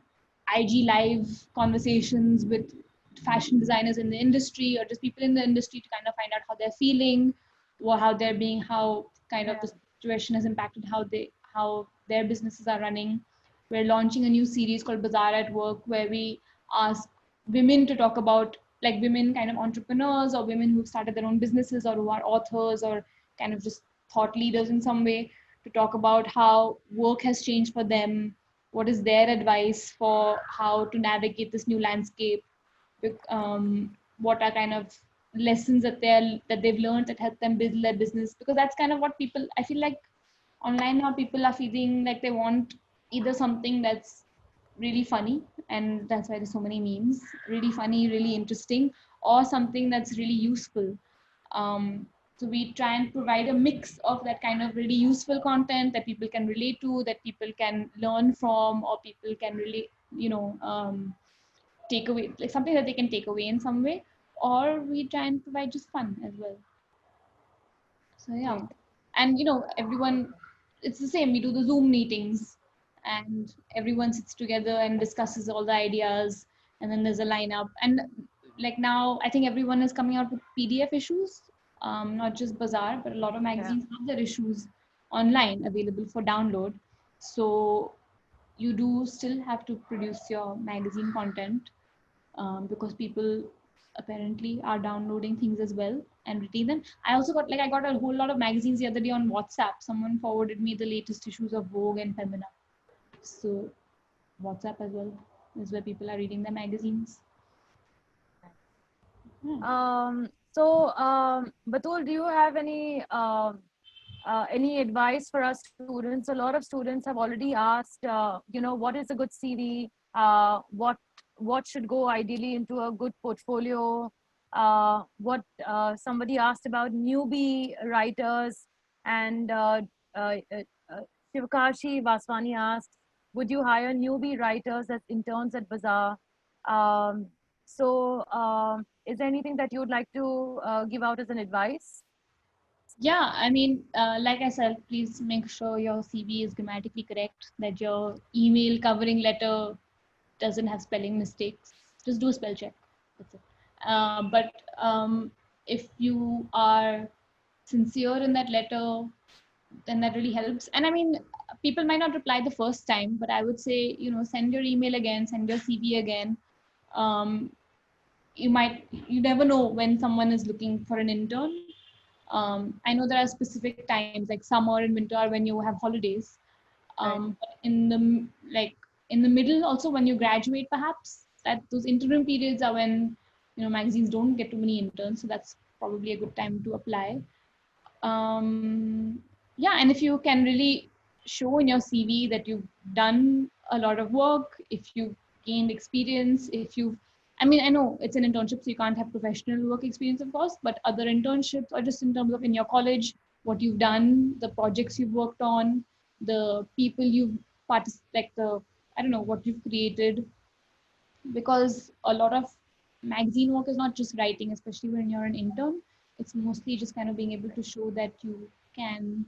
IG live conversations with fashion designers in the industry, or just people in the industry, to kind of find out how they're feeling, or how kind of the situation has impacted how their businesses are running. We're launching a new series called Bazaar at Work, where we ask women to talk about, like, women kind of entrepreneurs, or women who've started their own businesses, or who are authors, or kind of just thought leaders in some way, to talk about how work has changed for them, what is their advice for how to navigate this new landscape, what are kind of lessons that they've learned that help them build their business. Because that's kind of what people, I feel like online now, people are feeling like they want either something that's really funny, and that's why there's so many memes, really funny, really interesting, or something that's really useful. So we try and provide a mix of that kind of really useful content that people can relate to, that people can learn from, or people can really, take away, like something that they can take away in some way, or we try and provide just fun as well. So yeah. And everyone, it's the same. We do the Zoom meetings, and everyone sits together and discusses all the ideas, and then there's a lineup. And like now, I think everyone is coming out with PDF issues, not just Bazaar, but a lot of magazines have their issues online available for download. So you do still have to produce your magazine content, because people apparently are downloading things as well and reading them. I got a whole lot of magazines the other day on WhatsApp. Someone forwarded me the latest issues of Vogue and Femina. So WhatsApp as well is where people are reading their magazines. Batul, do you have any advice for us students? A lot of students have already asked, what is a good CV? What should go ideally into a good portfolio? Somebody asked about newbie writers, and Shivakashi Vaswani asked, would you hire newbie writers as interns at Bazaar? Is there anything that you would like to give out as an advice? Yeah, I mean, like I said, please make sure your CV is grammatically correct, that your email covering letter doesn't have spelling mistakes. Just do a spell check. That's it. But if you are sincere in that letter, then that really helps. And I mean, people might not reply the first time, but I would say, send your email again, send your CV again. Um, you never know when someone is looking for an intern. I know there are specific times like summer and winter when you have holidays. Right. But in the middle also when you graduate, perhaps that those interim periods are when magazines don't get too many interns, so that's probably a good time to apply. Yeah, and if you can really show in your CV that you've done a lot of work, if you've gained experience, if you've, I mean, I know it's an internship, so you can't have professional work experience, of course, but other internships or just in terms of in your college, what you've done, the projects you've worked on, the people you've like I don't know, what you've created, because a lot of magazine work is not just writing, especially when you're an intern. It's mostly just kind of being able to show that you can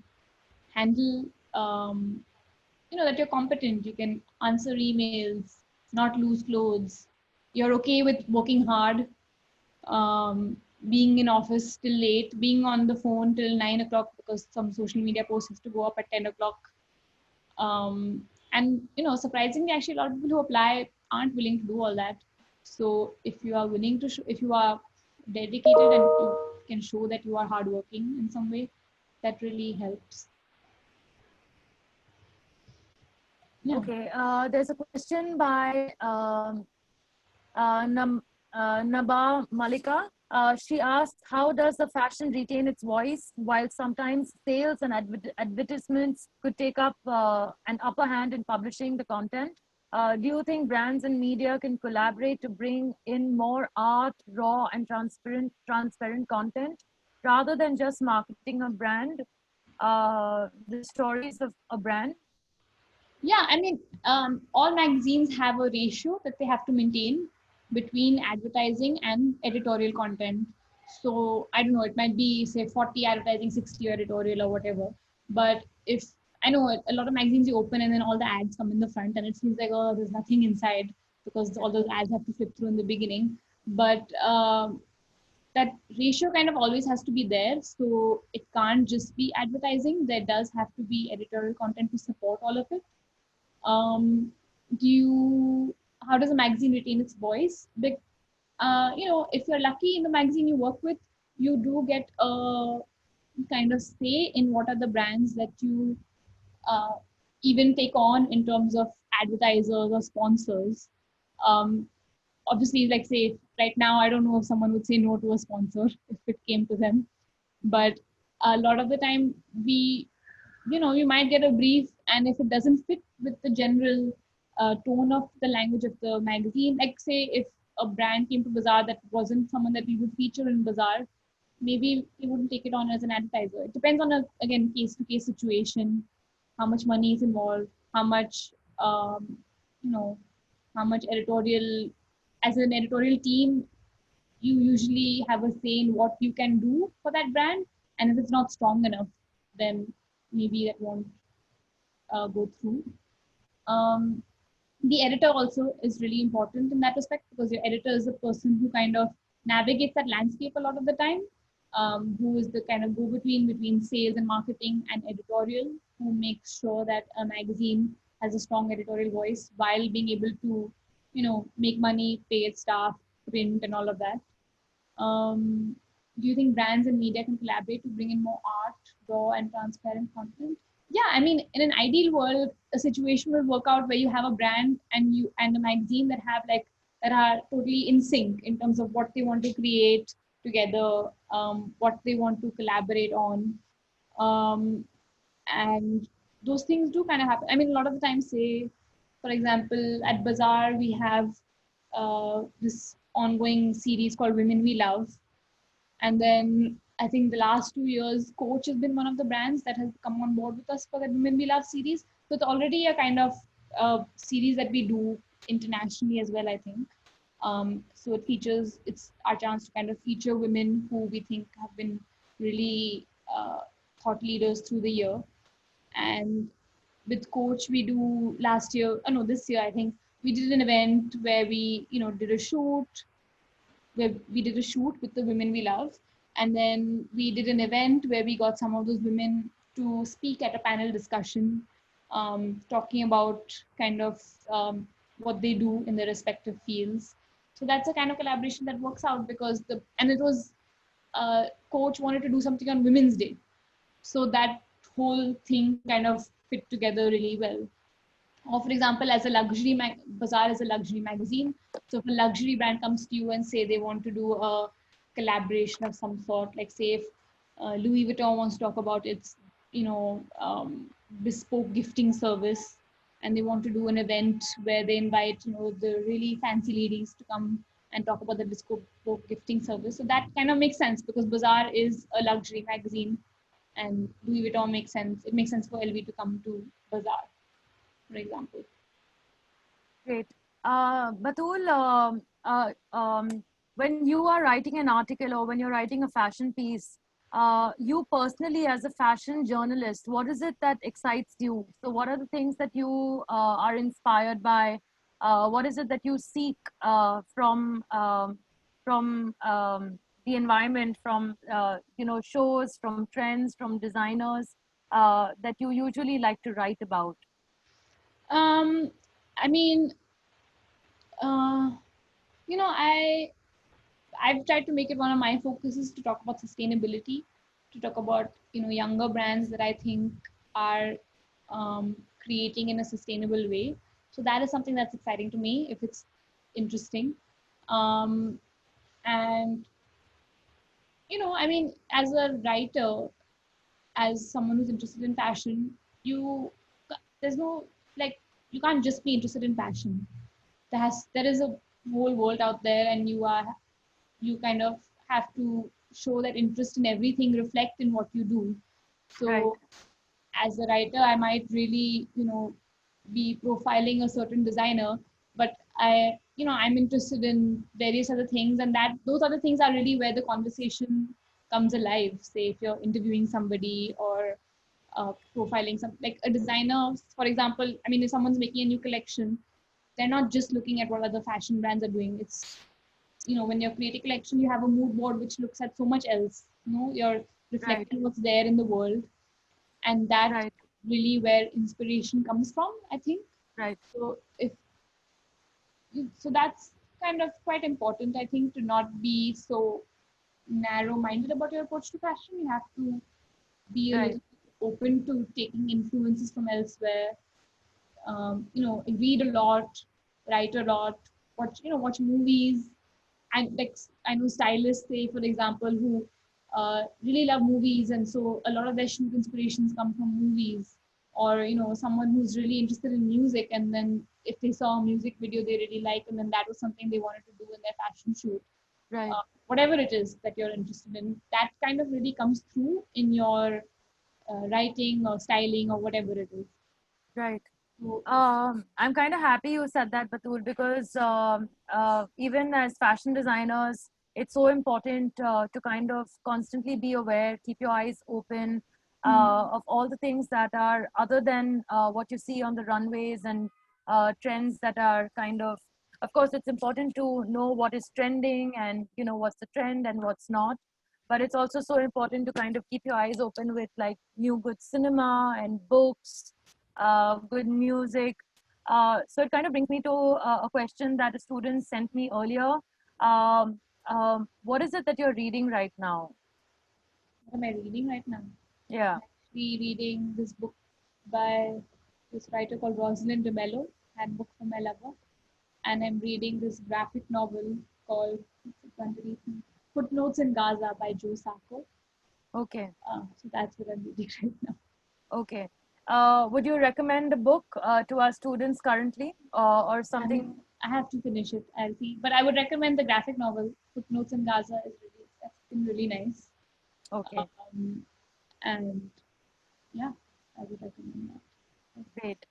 handle, that you're competent, you can answer emails, not lose clothes, you're okay with working hard, being in office till late, being on the phone till 9 o'clock because some social media post has to go up at 10 o'clock. And surprisingly, actually, a lot of people who apply aren't willing to do all that. So if you are willing to if you are dedicated and you can show that you are hardworking in some way, that really helps. Yeah. Okay. There's a question by Naba Malika. She asks, how does the fashion retain its voice while sometimes sales and advertisements could take up an upper hand in publishing the content? Do you think brands and media can collaborate to bring in more art, raw, and transparent content rather than just marketing a brand, the stories of a brand? Yeah, I mean, all magazines have a ratio that they have to maintain between advertising and editorial content. So I don't know, it might be say 40 advertising, 60 editorial or whatever. But if I know a lot of magazines you open and then all the ads come in the front and it seems like, oh, there's nothing inside because all those ads have to flip through in the beginning. But that ratio kind of always has to be there. So it can't just be advertising. There does have to be editorial content to support all of it. um, do you How does a magazine retain its voice? If you're lucky in the magazine you work with, you do get a kind of say in what are the brands that you uh, even take on in terms of advertisers or sponsors. um, Obviously, like say right now, I don't know if someone would say no to a sponsor if it came to them, but a lot of the time you might get a brief, and if it doesn't fit with the general tone of the language of the magazine, like say if a brand came to Bazaar that wasn't someone that we would feature in Bazaar, maybe we wouldn't take it on as an advertiser. It depends on a, again, case to case situation, how much money is involved, how much you know how much editorial, as an editorial team, you usually have a say in what you can do for that brand, and if it's not strong enough, then maybe that won't go through. Um, the editor also is really important in that respect, because your editor is the person who kind of navigates that landscape a lot of the time, who is the kind of go between sales and marketing and editorial, who makes sure that a magazine has a strong editorial voice while being able to, make money, pay its staff, print, and all of that. Um, do you think brands and media can collaborate to bring in more art, raw, and transparent content? Yeah, I mean, in an ideal world, a situation will work out where you have a brand and a magazine that have that are totally in sync in terms of what they want to create together, what they want to collaborate on, um, and those things do kind of happen. I mean, a lot of the time, say, for example, at Bazaar, we have this ongoing series called Women We Love, and then I think the last 2 years, Coach has been one of the brands that has come on board with us for the Women We Love series. So it's already a kind of series that we do internationally as well, I think. So it's our chance to kind of feature women who we think have been really thought leaders through the year. And with Coach, we do this year, I think we did an event where we, did a shoot, where we did a shoot with the women we love. And then we did an event where we got some of those women to speak at a panel discussion, talking about kind of what they do in their respective fields. So that's a kind of collaboration that works out because it was Coach wanted to do something on Women's Day. So that whole thing kind of fit together really well. Or for example, as a Bazaar is a luxury magazine. So if a luxury brand comes to you and say they want to do a collaboration of some sort, like say if Louis Vuitton wants to talk about its, bespoke gifting service, and they want to do an event where they invite, the really fancy ladies to come and talk about the bespoke gifting service. So that kind of makes sense because Bazaar is a luxury magazine, and Louis Vuitton makes sense. It makes sense for LV to come to Bazaar, for example. Great. Batul, when you are writing an article or when you're writing a fashion piece, you personally as a fashion journalist, what is it that excites you? So what are the things that you are inspired by? What is it that you seek from the environment, from shows, from trends, from designers that you usually like to write about? I mean, uh, I've tried to make it one of my focuses to talk about sustainability, to talk about younger brands that I think are creating in a sustainable way. So that is something that's exciting to me if it's interesting. Um, and I mean, as a writer, as someone who's interested in fashion, you there's no like you can't just be interested in fashion. There is a whole world out there, and you kind of have to show that interest in everything, reflect in what you do. So Right. as a writer, I might really, be profiling a certain designer, but I'm interested in various other things, and those other things are really where the conversation comes alive. Say if you're interviewing somebody or profiling some like a designer, for example. I mean, if someone's making a new collection, they're not just looking at what other fashion brands are doing. It's when you're creating a collection, you have a mood board which looks at so much else. You're Right. reflecting what's there in the world, and that Right. really where inspiration comes from, I think. Right. So that's kind of quite important, I think, to not be so narrow-minded about your approach to fashion. You have to be a Right. little open to taking influences from elsewhere. Read a lot, write a lot, watch movies. And like I know stylists, say for example, who really love movies, and so a lot of their shoot inspirations come from movies. Or someone who's really interested in music, and then if they saw a music video they really like, and then that was something they wanted to do in their fashion shoot. Right. Whatever it is that you're interested in, that kind of really comes through in your writing or styling or whatever it is. Right. So I'm kind of happy you said that, Batul, because even as fashion designers, it's so important to kind of constantly be aware, keep your eyes open of all the things that are other than what you see on the runways and trends that are of course, it's important to know what is trending and what's the trend and what's not. But it's also so important to kind of keep your eyes open with like new good cinema and books, good music. So it kind of brings me to a question that a student sent me earlier. What is it that you're reading right now? what am I reading right now? Yeah. Actually reading this book by this writer called Rosalind DeMello, Handbook for My Lover. And I'm reading this graphic novel called Footnotes in Gaza by Joe Sacco. Okay. So that's what I'm reading right now. Okay. Would you recommend a book to our students currently or something? I have to finish it. I'll see. But I would recommend the graphic novel Footnotes in Gaza. That's been really nice. Okay. And yeah, I would recommend that. Great.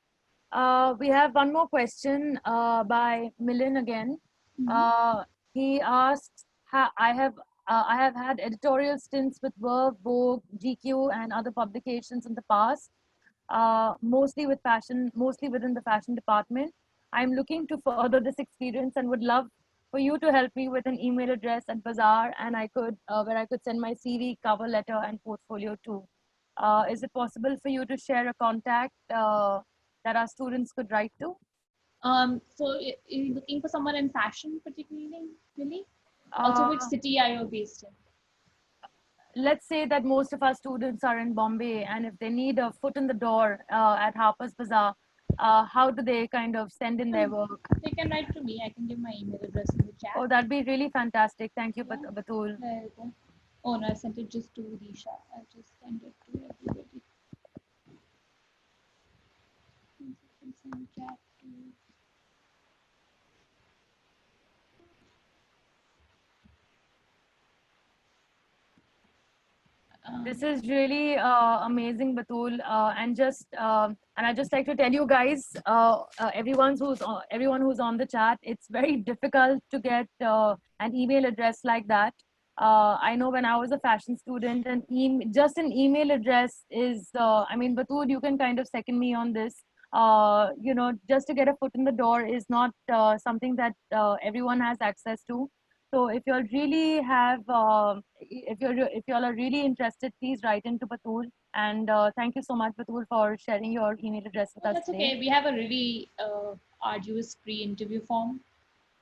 We have one more question by Millen again. Mhm. Uh, he asks, I have I have had editorial stints with Verve, Vogue, GQ, and other publications in the past, mostly with fashion, mostly within the fashion department. I'm looking to further this experience and would love for you to help me with an email address at Bazaar, and I could where I could send my CV, cover letter, and portfolio too. Is it possible for you to share a contact that our students could write to? Are you looking for someone in fashion particularly, really? Also, Uh, which city are you based in? let's say that most of our students are in Bombay, and if they need a foot in the door at Harper's Bazaar, how do they kind of send in their work? They can write to me. I can give my email address in the chat. Oh, that'd be really fantastic. Thank you, Yeah, Batul. there you go. Oh no, I sent it just to Disha. I just sent it to everybody. Send chat to This is really amazing, Batul. And I just like to tell you guys, everyone who's on the chat, it's very difficult to get an email address like that. I know when I was a fashion student, just an email address is. I mean, Batul, you can kind of second me on this. Just to get a foot in the door is not something that everyone has access to. So if you'll really have, if you all are really interested, please write into Batul. And thank you so much, Batul, for sharing your email address with Oh, us that's today. okay. We have a really arduous pre-interview form,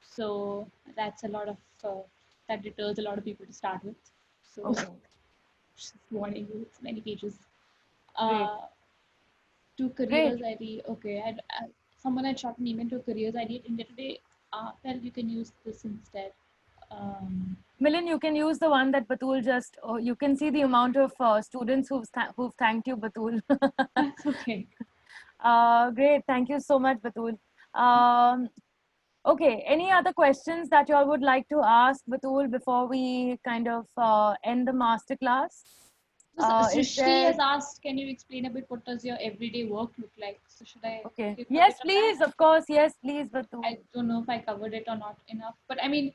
so that's a lot of that deters a lot of people to start with. So, Okay, just warning you, it's many pages. great, Uh, to great. careers ID. Okay, someone had shot an email to careers ID, and today felt you can use this instead. Um, Milind, you can use the one that Batul just. You can see the amount of students who've thanked you, Batul. that's okay. Great, thank you so much, Batul. Um, okay, any other questions that you all would like to ask Batul before we kind of end the masterclass? So Is Srishti there has asked, can you explain a bit what does your everyday work look like? So should I Okay. give a Yes, bit of that? please. Of course. Yes, please, I Batul. don't know if I covered it or not enough, but I mean,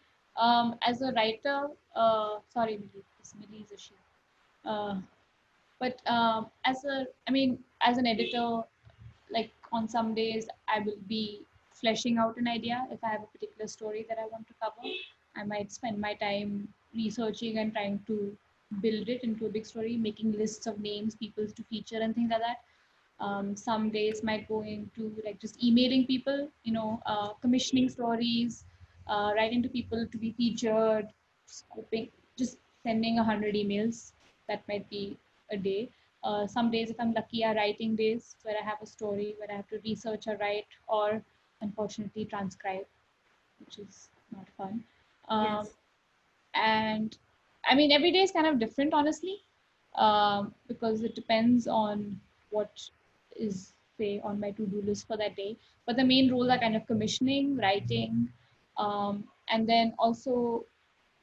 as a writer, sorry, Millie, this Millie is a she. Uh, but I mean, as an editor, like on some days, I will be fleshing out an idea. If I have a particular story that I want to cover, I might spend my time researching and trying to build it into a big story, making lists of names, people to feature, and things like that. Some days might go into like just emailing people, commissioning stories, writing to people to be featured, scoping, just sending 100 emails. That might be a day. Some days, if I'm lucky, are writing days where I have a story where I have to research or write, or unfortunately transcribe, which is not fun. Um, Yes. and I mean, every day is kind of different, honestly, because it depends on what is, say, on my to-do list for that day. But the main roles are kind of commissioning, writing, and then also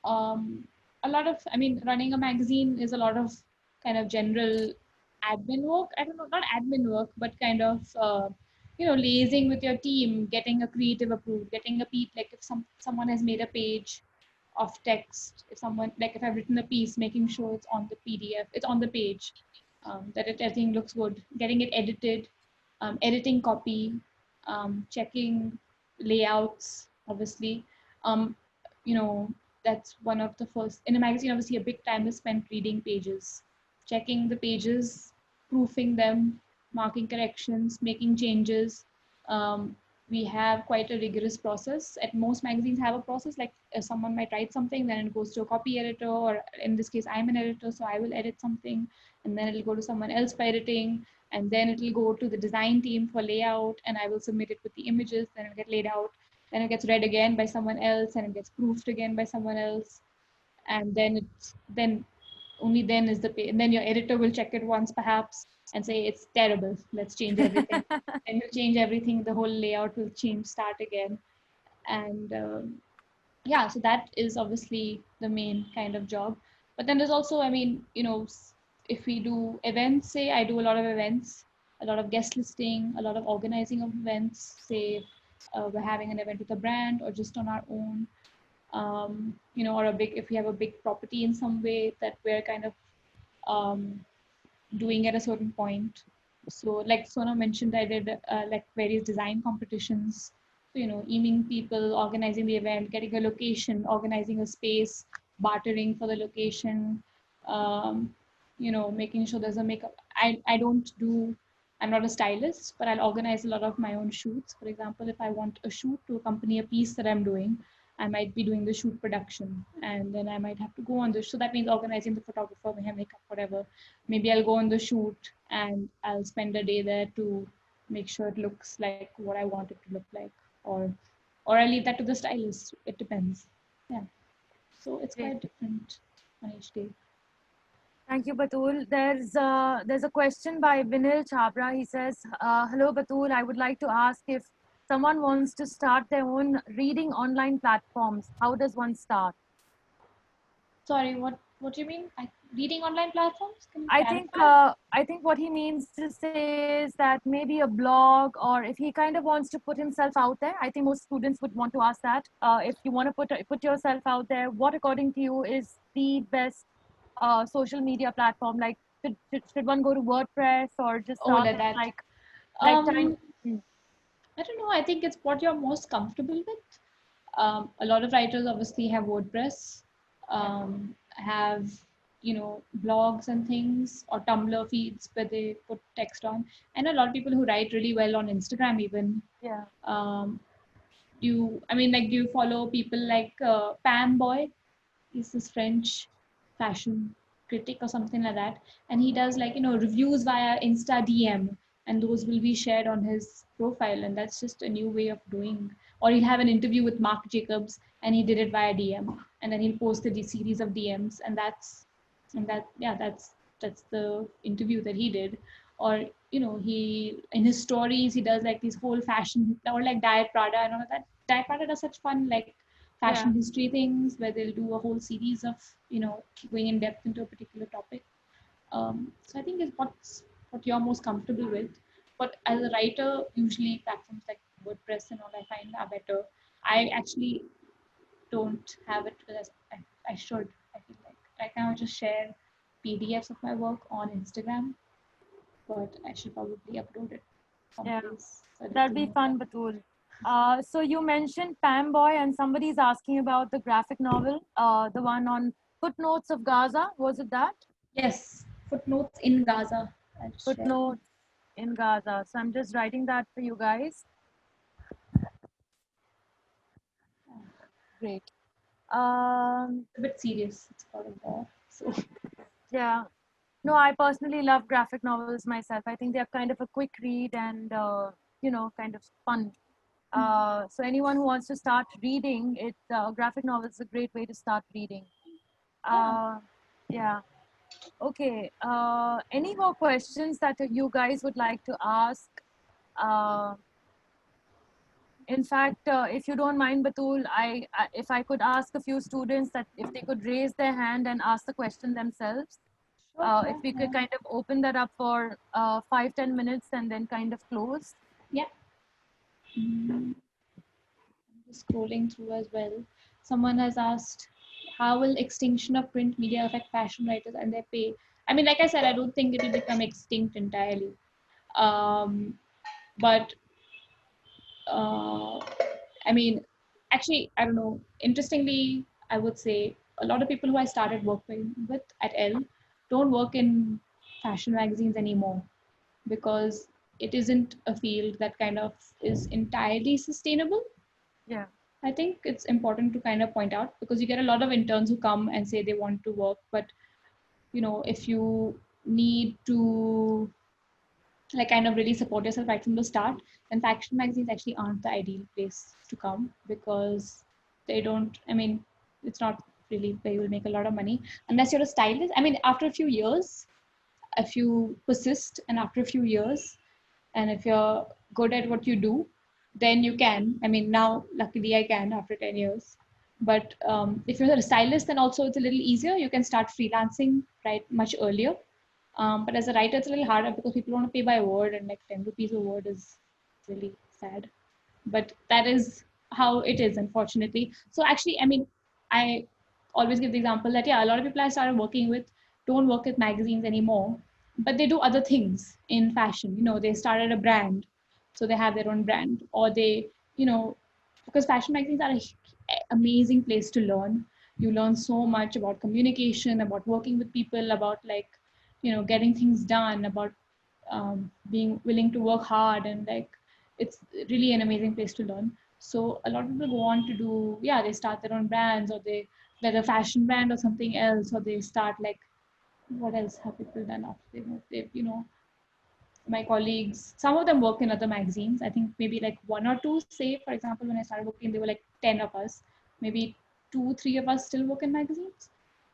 um, a lot of, I mean, running a magazine is a lot of kind of general admin work. I don't know, not admin work, but kind of, liaising with your team, getting a creative approved, getting a like if someone has made a page of text, if someone, like if I've written a piece, making sure it's on the PDF, it's on the page, that everything looks good, getting it edited, editing copy, checking layouts, obviously. Um, you know, that's one of the first, in a magazine, obviously a big time is spent reading pages, checking the pages, proofing them, marking corrections, making changes. We have quite a rigorous process. At most magazines have a process, like someone might write something, then it goes to a copy editor, or in this case I'm an editor, so I will edit something, and then it'll go to someone else for editing, and then it'll go to the design team for layout, and I will submit it with the images, then it'll get laid out, then it gets read again by someone else, and it gets proofed again by someone else, and then only then is the pay, and then your editor will check it once perhaps and say it's terrible, let's change everything. Then you change everything, the whole layout will change, start again. And yeah, so that is obviously the main kind of job. But then there's also, I mean, if we do events, say I do a lot of events, a lot of guest listing, a lot of organizing of events, say we're having an event with a brand or just on our own. or if we have a big property in some way that we're kind of um, doing at a certain point. So like Sona mentioned, I did like various design competitions. So, emailing people, organizing the event, getting a location, organizing a space, bartering for the location, um, making sure there's a makeup. I'm not a stylist, but I'll organize a lot of my own shoots. For example, if I want a shoot to accompany a piece that I'm doing, I might be doing the shoot production, and then I might have to go on the. So that means organizing the photographer, hair, makeup, whatever. Maybe I'll go on the shoot and I'll spend a day there to make sure it looks like what I want it to look like, or I leave that to the stylist. It depends. Yeah. So it's Great. quite different on each day. Thank you, Batul. There's a question by Vinil Chabra. He says, "Hello, Batul. I would like to ask if someone wants to start their own reading online platforms. How does one start?" Sorry, what do you mean? Reading online platforms? Can you I think clarify? I think what he means to say is that maybe a blog, or if he kind of wants to put himself out there. I think most students would want to ask that. If you want to put yourself out there, what according to you is the best social media platform? Like, should one go to WordPress or just Oh, start like with that. like time? Um, I don't know. I think it's what you're most comfortable with. A lot of writers obviously have WordPress, have blogs and things, or Tumblr feeds where they put text on, and a lot of people who write really well on Instagram even. Yeah. Um, do you follow people like Pam Boy? He's this French fashion critic or something like that, and he does reviews via Insta DM, and those will be shared on his profile, and that's just a new way of doing. Or he'll have an interview with Marc Jacobs, and he did it via DM, and then he'll post a series of DMs, and that's the interview that he did. Or he in his stories he does like these whole fashion, or like Diet Prada and all of that. Diet Prada does such fun like Yeah. fashion history things where they'll do a whole series of going in depth into a particular topic. So I think is what you're most comfortable with. But as a writer, usually platforms like WordPress and all I find are better. I actually don't have it because I should. I feel like right now I just share PDFs of my work on Instagram, but I should probably upload it Yeah. someplace so that That'd people be know that. fun, Batul. So you mentioned Pam Boy, and somebody's asking about the graphic novel, the one on Footnotes of Gaza. Was it that? Yes, footnotes in Gaza. I'll share. Footnotes in Gaza. So I'm just writing that for you guys. Great. A bit serious. It's about a war. So Yeah. No, I personally love graphic novels myself. I think they're kind of a quick read and, kind of fun. So anyone who wants to start reading it, graphic novels is a great way to start reading. yeah. Yeah. Okay. Any more questions that you guys would like to ask? Uh, in fact, if you don't mind, Batul, if I could ask a few students that if they could raise their hand and ask the question themselves, Sure. if Yeah. we could Yeah. kind of open that up for 5-10 minutes and then kind of close. Yeah. I'm just scrolling through as well. Someone has asked, how will extinction of print media affect fashion writers and their pay? I mean, like I said, I don't think it will become extinct entirely. Um, but uh, I mean, actually, I don't know. Interestingly, I would say a lot of people who I started working with at L don't work in fashion magazines anymore because it isn't a field that kind of is entirely sustainable. Yeah. I think it's important to kind of point out because you get a lot of interns who come and say they want to work, but if you need to like kind of really support yourself right from the start, then fashion magazines actually aren't the ideal place to come because they don't, I mean, it's not really where you will make a lot of money unless you're a stylist. I mean, after a few years, if you persist and after a few years, and if you're good at what you do, then you can. I mean, now luckily I can after 10 years. But if you're a stylist, then also it's a little easier. You can start freelancing right much earlier. But as a writer, it's a little harder because people want to pay by word, and like 10 rupees a word is really sad. But that is how it is, unfortunately. So actually, I mean, I always give the example that, yeah, a lot of people I started working with don't work with magazines anymore, but they do other things in fashion. You know, they started a brand, so they have their own brand, or they, you know, because fashion magazines are an amazing place to learn. You learn so much about communication, about working with people, about like, you know, getting things done, about being willing to work hard, and like it's really an amazing place to learn. So a lot of people go on to do, yeah, they start their own brands, or they, whether fashion brand or something else, or they start like, what else have people done after they've, you know, my colleagues, some of them work in other magazines. I think maybe like one or two, say, for example, when I started working, there were like 10 of us, maybe 2, 3 of us still work in magazines,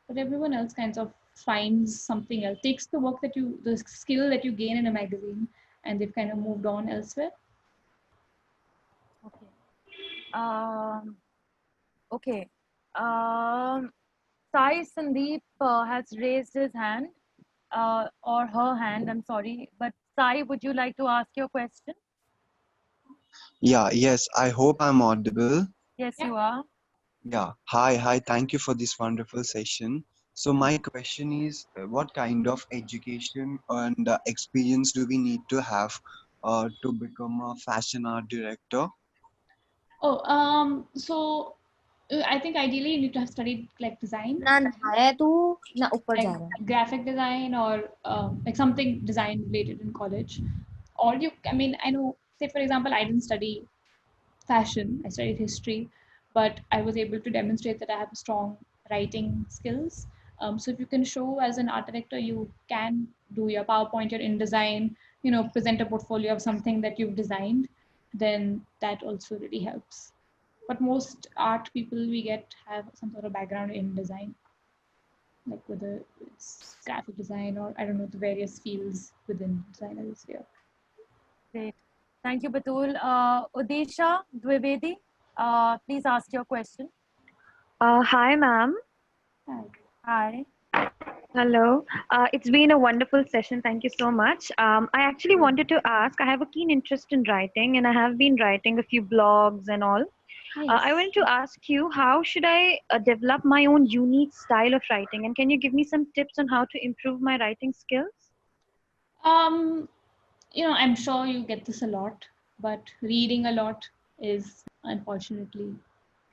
but everyone else kind of finds something else, takes the work that you, the skill that you gain in a magazine, and they've kind of moved on elsewhere. Okay. Okay. Um, Sai Sandeep has raised his hand, or her hand, I'm sorry. But Sai, would you like to ask your question? Yeah, yes, I hope I'm audible. Yes, Yeah. you are. Yeah, hi, thank you for this wonderful session. So my question is, what kind of education and experience do we need to have to become a fashion art director? Oh, so I think ideally you need to have studied like design, ना नहाया है तू ना ऊपर जा like रहा है graphic design, or like something design related in college. Or you, I mean, I know, say for example, I didn't study fashion, I studied history, but I was able to demonstrate that I have strong writing skills. So if you can show as an art director, you can do your PowerPoint, your InDesign, you know, present a portfolio of something that you've designed, then that also really helps. But most art people we get have some sort of background in design, like whether it's graphic design or I don't know, the various fields within design as a sphere. Great. Thank you, Batul. Odisha Dwivedi, please ask your question. Hi, ma'am. Hi. Hi. Hello. It's been a wonderful session. Thank you so much. I actually wanted to ask, I have a keen interest in writing and I have been writing a few blogs and all. I Nice. wanted to ask you, how should I develop my own unique style of writing? And can you give me some tips on how to improve my writing skills? You know, I'm sure you get this a lot, but reading a lot is unfortunately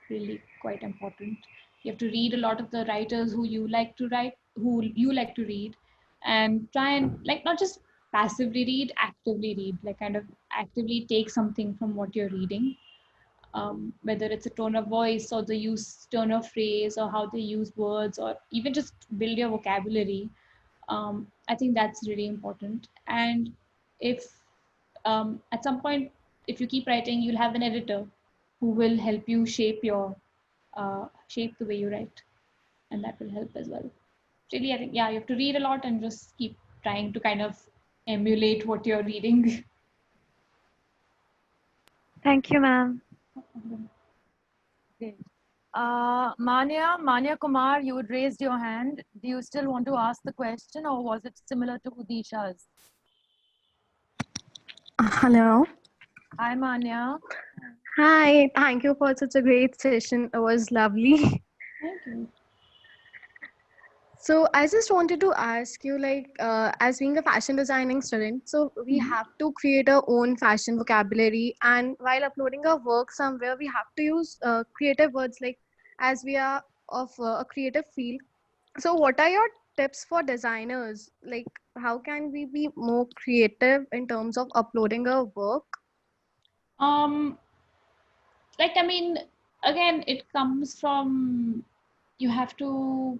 really quite important. You have to read a lot of the writers who you like to write, who you like to read, and try and like not just passively read, actively read, like kind of actively take something from what you're reading. Whether it's a tone of voice or the use turn of phrase or how they use words or even just build your vocabulary. I think that's really important. And if at some point, if you keep writing, you'll have an editor who will help you shape the way you write, and that will help as well. Really, I think, yeah, you have to read a lot and just keep trying to kind of emulate what you're reading. Thank you, ma'am. Great. Manya Kumar, you had raised your hand. Do you still want to ask the question, or was it similar to Udisha's? Hello. Hi, Manya. Hi. Thank you for such a great session. It was lovely. Thank you. So I just wanted to ask you, like, as being a fashion designing student, so we have to create our own fashion vocabulary, and while uploading our work somewhere, we have to use creative words, like, as we are of a creative field. So what are your tips for designers? Like, how can we be more creative in terms of uploading our work? Um, like, I mean, again, it comes from, you have to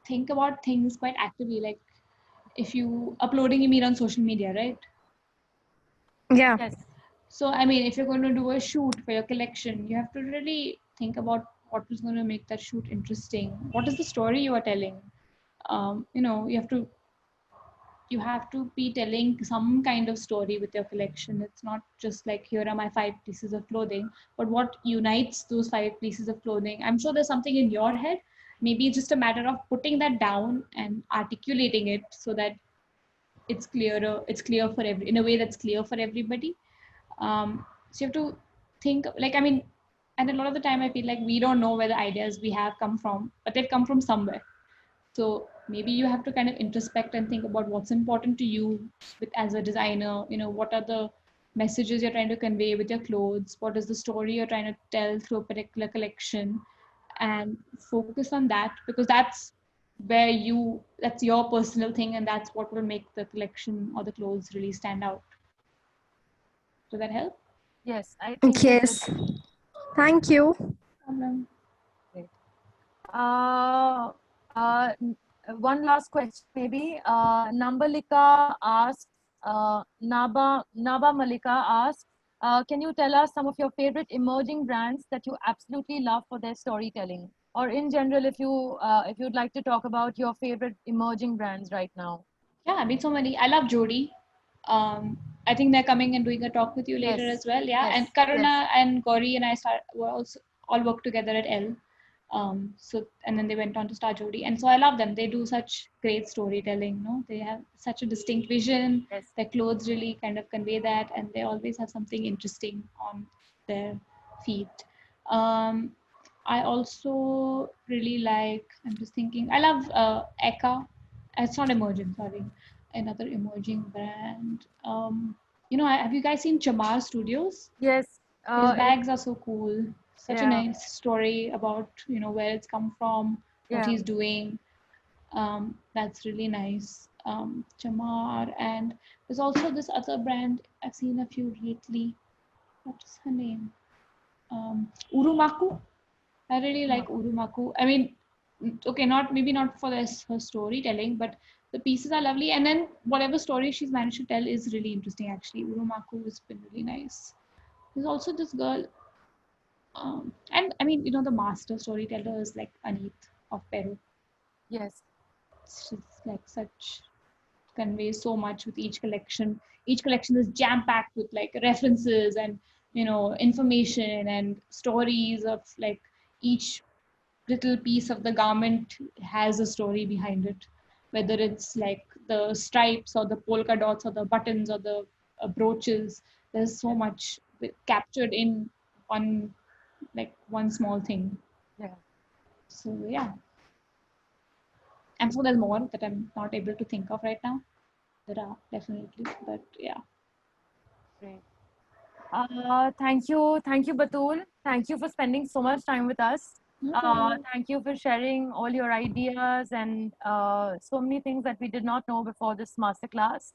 think about things quite actively. Like, if you uploading, you mean on social media, right? Yeah. Yes. So, I mean, if you're going to do a shoot for your collection, you have to really think about what is going to make that shoot interesting. What is the story you are telling? You know, you have to be telling some kind of story with your collection. It's not just like, here are my 5 pieces of clothing, but what unites those 5 pieces of clothing. I'm sure there's something in your head. Maybe it's just a matter of putting that down and articulating it so that it's clearer. It's clear for in a way that's clear for everybody. So you have to think, like, I mean, And a lot of the time I feel like we don't know where the ideas we have come from, but they've come from somewhere. So maybe you have to kind of introspect and think about what's important to you as a designer. What are the messages you're trying to convey with your clothes? What is the story you're trying to tell through a particular collection? And focus on that, because that's your personal thing, and that's what will make the collection or the clothes really stand out. Does that help? Yes, I think it Yes. Thank you. Problem. Uh, one last question, maybe. Nambalika asks, Naba Malika asks, can you tell us some of your favorite emerging brands that you absolutely love for their storytelling? Or in general, if you'd like to talk about your favorite emerging brands right now. Yeah, I mean, so many. I love Jodi. I think they're coming and doing a talk with you later Yes, as well. Yeah, yes, and Karuna and Gauri and I were also all worked together at L. And then they went on to start Jodi, and so I love them. They do such great storytelling. They have such a distinct vision. Yes. Their clothes really kind of convey that, and they always have something interesting on their feet. I also really like. I'm just thinking. I love Eka. It's not emerging. Sorry, another emerging brand. Have you guys seen Chamar Studios? Yes. His bags are so cool. Such a Yeah. nice story about where it's come from, what Yeah. he's doing. That's really nice. Chamar, and there's also this other brand I've seen a few lately. What is her name? Urumaku. I really like Urumaku. I mean, okay, maybe not for her storytelling, but the pieces are lovely. And then whatever story she's managed to tell is really interesting. Actually, Urumaku has been really nice. There's also this girl, and I mean, the master storyteller is like Aneet of Peru. Yes. She's like conveys so much with each collection. Each collection is jam packed with like references and information and stories of like each little piece of the garment has a story behind it, whether it's like the stripes or the polka dots or the buttons or the brooches. There's so much captured in one small thing. Yeah. So yeah, and so there's more that I'm not able to think of right now. There are definitely, but yeah. Great. Thank you, Batul. Thank you for spending so much time with us. Thank you for sharing all your ideas and so many things that we did not know before this masterclass.